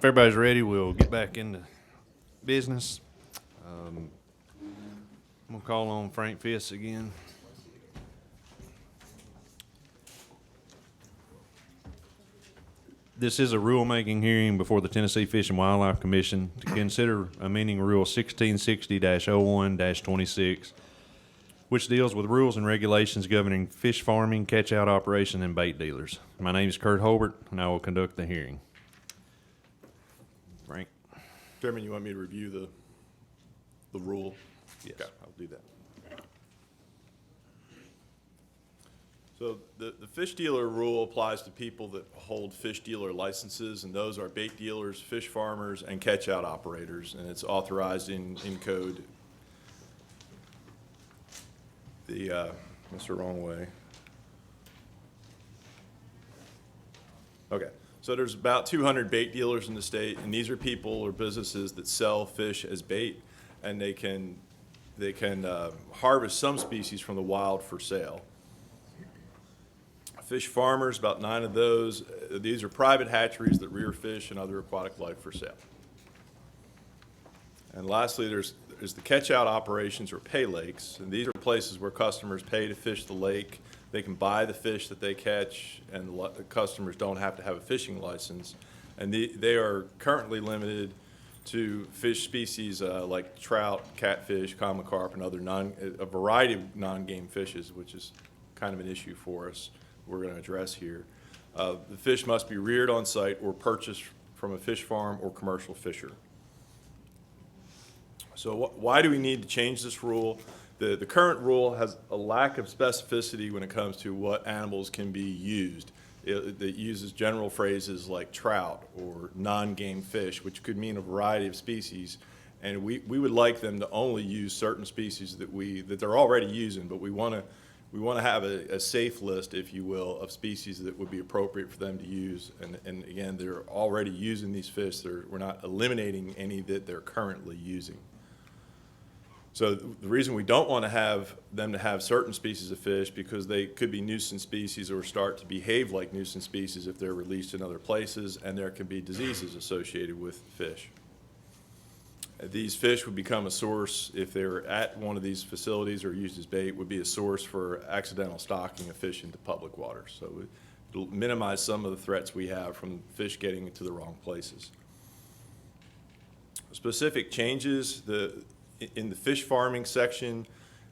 If everybody's ready, we'll get back into business. I'm gonna call on Frank Fiss again. This is a rulemaking hearing before the Tennessee Fish and Wildlife Commission to consider amending Rule 1660-01-26, which deals with rules and regulations governing fish farming, catch-out operation, and bait dealers. My name is Kurt Holbert, and I will conduct the hearing. Frank? Chairman, you want me to review the rule? Yes. Okay, I'll do that. So the fish dealer rule applies to people that hold fish dealer licenses, and those are bait dealers, fish farmers, and catch-out operators, and it's authorized in code. That's the wrong way. Okay, so there's about 200 bait dealers in the state, and these are people or businesses that sell fish as bait, and they can harvest some species from the wild for sale. Fish farmers, about 9 of those. These are private hatcheries that rear fish and other aquatic life for sale. And lastly, there's the catch-out operations or pay lakes, and these are places where customers pay to fish the lake. They can buy the fish that they catch, and the customers don't have to have a fishing license. And they are currently limited to fish species like trout, catfish, common carp, and other a variety of non-game fishes, which is kind of an issue for us. We're going to address here. The fish must be reared on site or purchased from a fish farm or commercial fisher. So why do we need to change this rule? The current rule has a lack of specificity when it comes to what animals can be used. It uses general phrases like trout or non-game fish, which could mean a variety of species. And we would like them to only use certain species that they're already using, but we want to have a safe list, if you will, of species that would be appropriate for them to use. And again, they're already using these fish. We're not eliminating any that they're currently using. So the reason we don't want to have them to have certain species of fish, because they could be nuisance species or start to behave like nuisance species if they're released in other places, and there can be diseases associated with fish. These fish would become a source, if they were at one of these facilities or used as bait, would be a source for accidental stocking of fish into public waters. So it'll minimize some of the threats we have from fish getting into the wrong places. Specific changes, in the fish farming section,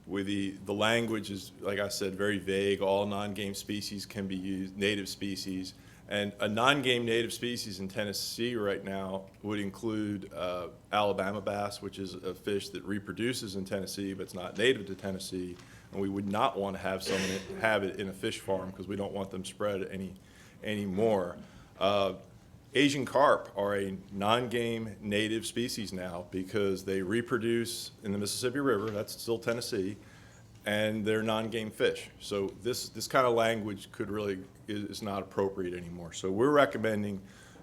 with the language is, like I said, very vague. All non-game species can be used, native species. And a non-game native species in Tennessee right now would include Alabama bass, which is a fish that reproduces in Tennessee, but it's not native to Tennessee. And we would not want to have someone have it in a fish farm, because we don't want them spread any more. Asian carp are a non-game native species now, because they reproduce in the Mississippi River, that's still Tennessee, and they're non-game fish. So this kind of language is not appropriate anymore. So we're recommending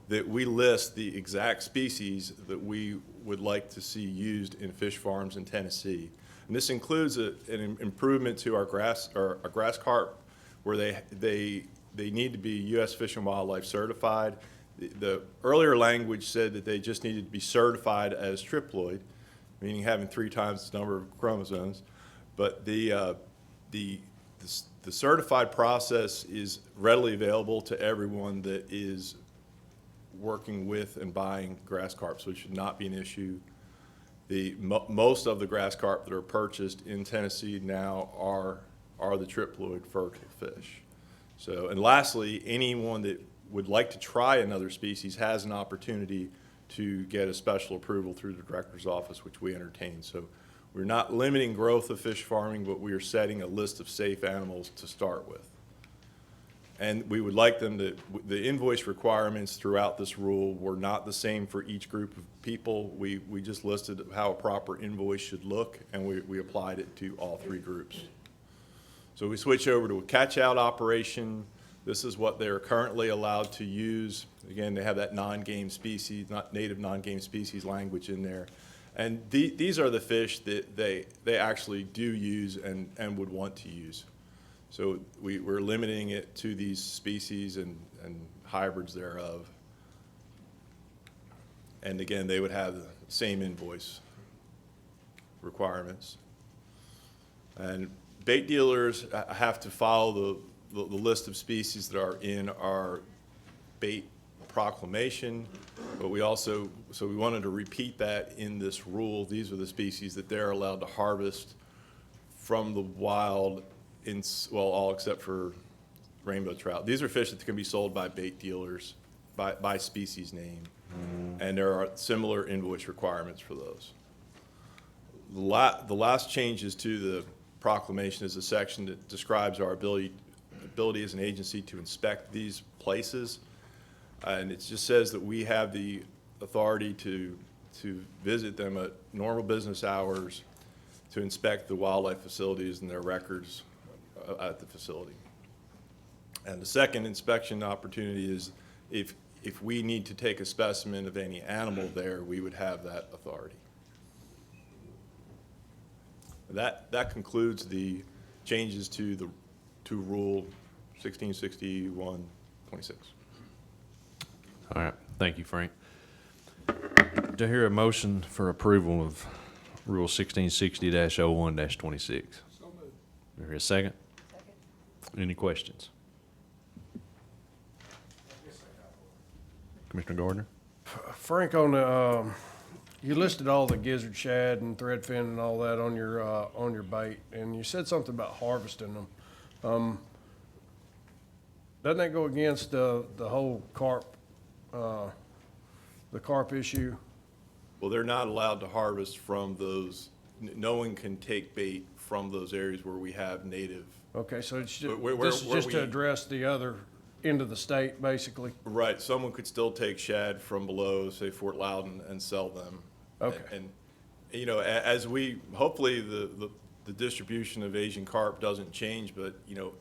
that we list the exact species that we would like to see used in fish farms in Tennessee. And this includes an improvement to our grass carp, where they need to be U.S. Fish and Wildlife certified. The earlier language said that they just needed to be certified as triploid, meaning having 3 times the number of chromosomes. But the certified process is readily available to everyone that is working with and buying grass carp, so it should not be an issue. Most of the grass carp that are purchased in Tennessee now are the triploid fertile fish. So, and lastly, anyone that would like to try another species has an opportunity to get a special approval through the director's office, which we entertain. So we're not limiting growth of fish farming, but we are setting a list of safe animals to start with. And we would like them to, the invoice requirements throughout this rule were not the same for each group of people. We just listed how a proper invoice should look, and we applied it to all 3 groups. So we switch over to a catch-out operation. This is what they're currently allowed to use. Again, they have that non-game species, not native non-game species language in there. And these are the fish that they actually do use and would want to use. So we're limiting it to these species and hybrids thereof. And again, they would have the same invoice requirements. And bait dealers have to follow the list of species that are in our bait proclamation, but we also, so we wanted to repeat that in this rule. These are the species that they're allowed to harvest from the wild in, well, all except for rainbow trout. These are fish that can be sold by bait dealers by species name, and there are similar invoice requirements for those. The last changes to the proclamation is a section that describes our ability as an agency to inspect these places. And it just says that we have the authority to visit them at normal business hours, to inspect the wildlife facilities and their records at the facility. And the second inspection opportunity is if we need to take a specimen of any animal there, we would have that authority. That concludes the changes to Rule 1661-26. All right, thank you, Frank. Do I hear a motion for approval of Rule 1660-01-26? So moved. Do I hear a second? Second. Any questions? Commissioner Gardner? Frank, on the, you listed all the gizzard shad and threadfin and all that on your bait, and you said something about harvesting them. Doesn't that go against the whole carp, the carp issue? Well, they're not allowed to harvest from those, no one can take bait from those areas where we have native. Okay, so it's just, Where this is just to we- address the other end of the state, basically? Right, someone could still take shad from below, say Fort Loudon, and sell them. Okay. And, you know, as we, hopefully the distribution of Asian carp doesn't change, but, you know,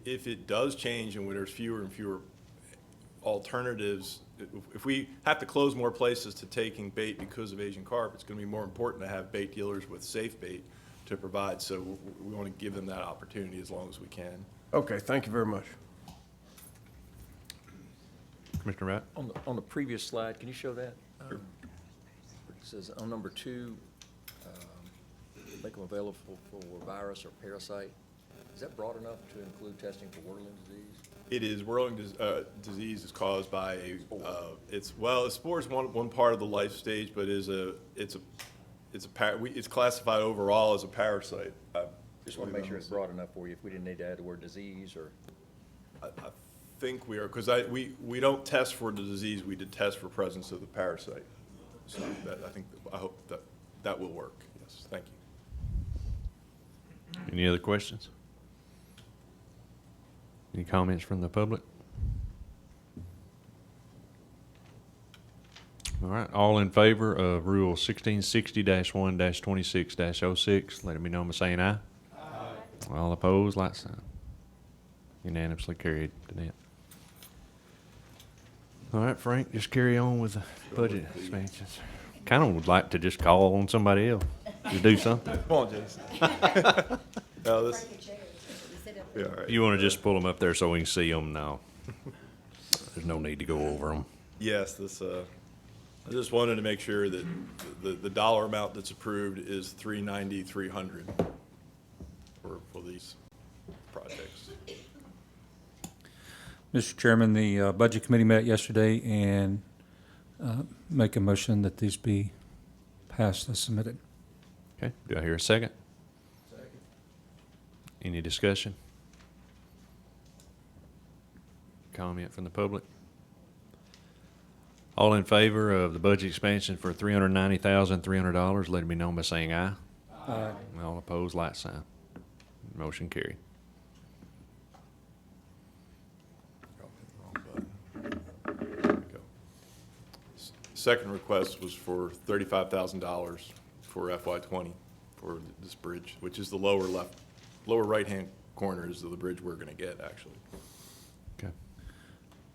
if it does change and when there's fewer and fewer alternatives, if we have to close more places to taking bait because of Asian carp, it's gonna be more important to have bait dealers with safe bait to provide, so we wanna give them that opportunity as long as we can. Okay, thank you very much. Commissioner Wright? On the previous slide, can you show that? It says on number 2, make them available for virus or parasite. Is that broad enough to include testing for whirling disease? It is. Whirling disease is caused by a, a spore is one part of the life stage, but it's classified overall as a parasite. Just want to make sure it's broad enough for you, if we didn't need to add the word disease or. I think we are, because we don't test for the disease, we did test for presence of the parasite. So I hope that will work. Yes, thank you. Any other questions? Any comments from the public? All right, all in favor of Rule 1660-1-26-06, let it be known by saying aye. Aye. All opposed, like sign. Unanimously carried, Danette. All right, Frank, just carry on with the budget expansions. Kind of would like to just call on somebody else to do something. Come on, Jason. No, this. Yeah, all right. You want to just pull them up there so we can see them now? There's no need to go over them. Yes, this. I just wanted to make sure that the dollar amount that's approved is $390,300 for these projects. Mr. Chairman, the Budget Committee met yesterday and make a motion that these be passed as submitted. Okay, do I hear a second? Second. Any discussion? Comment from the public? All in favor of the budget expansion for $390,300, let it be known by saying aye. Aye. All opposed, like sign. Motion carried. Second request was for $35,000 for FY20 for this bridge, which is the lower right-hand corners of the bridge we're going to get, actually. Okay.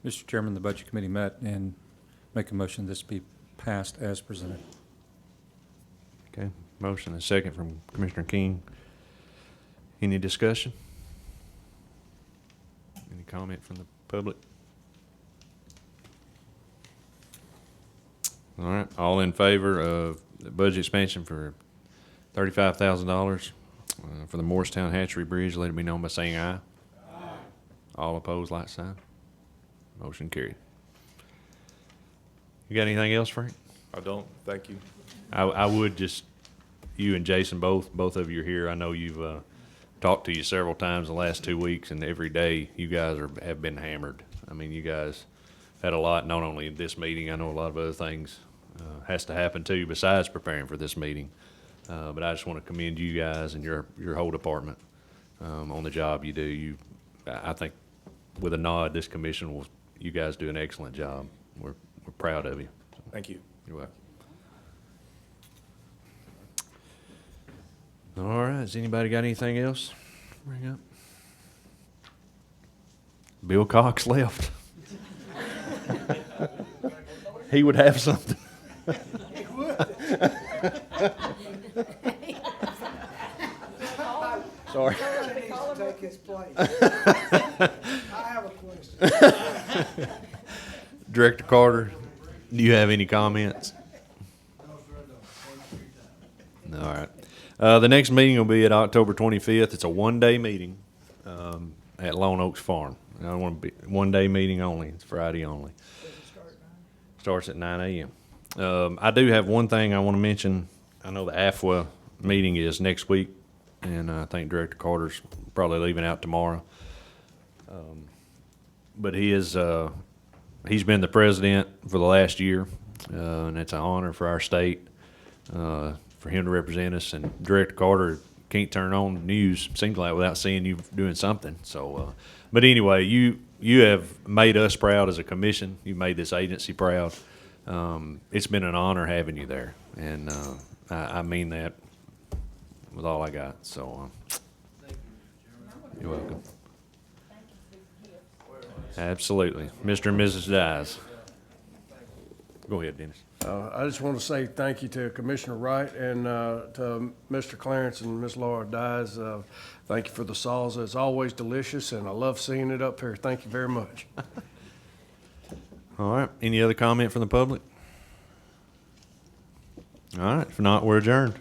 Mr. Chairman, the Budget Committee met and make a motion this be passed as presented. Okay, motion and second from Commissioner King. Any discussion? Any comment from the public? All right, all in favor of the budget expansion for $35,000 for the Morristown Hatchery Bridge, let it be known by saying aye. Aye. All opposed, like sign. Motion carried. You got anything else, Frank? I don't, thank you. I would just, you and Jason, both of you are here. I know you've talked to you several times the last 2 weeks, and every day you guys have been hammered. I mean, you guys had a lot, not only in this meeting, I know a lot of other things has to happen too besides preparing for this meeting. But I just want to commend you guys and your whole department on the job you do. I think with a nod, this commission will, you guys do an excellent job. We're proud of you. Thank you. You're welcome. All right, has anybody got anything else to bring up? Bill Cox left. He would have something. He would. Sorry. Someone needs to take his place. I have a question. Director Carter, do you have any comments? All right. The next meeting will be at October 25th. It's a one-day meeting at Lone Oaks Farm. I want to be one-day meeting only. It's Friday only. Starts at 9 a.m. I do have one thing I want to mention. I know the AFWA meeting is next week, and I think Director Carter's probably leaving out tomorrow. But he's been the president for the last year, and it's an honor for our state for him to represent us. And Director Carter can't turn on the news, seems like, without seeing you doing something. So, but anyway, you have made us proud as a commission. You made this agency proud. It's been an honor having you there, and I mean that with all I got. So, you're welcome. Absolutely. Mr. and Mrs. Dyes. Go ahead, Dennis. I just want to say thank you to Commissioner Wright and to Mr. Clarence and Ms. Laura Dyes. Thank you for the salsa. It's always delicious, and I love seeing it up here. Thank you very much. All right. Any other comment from the public? All right. If not, we're adjourned.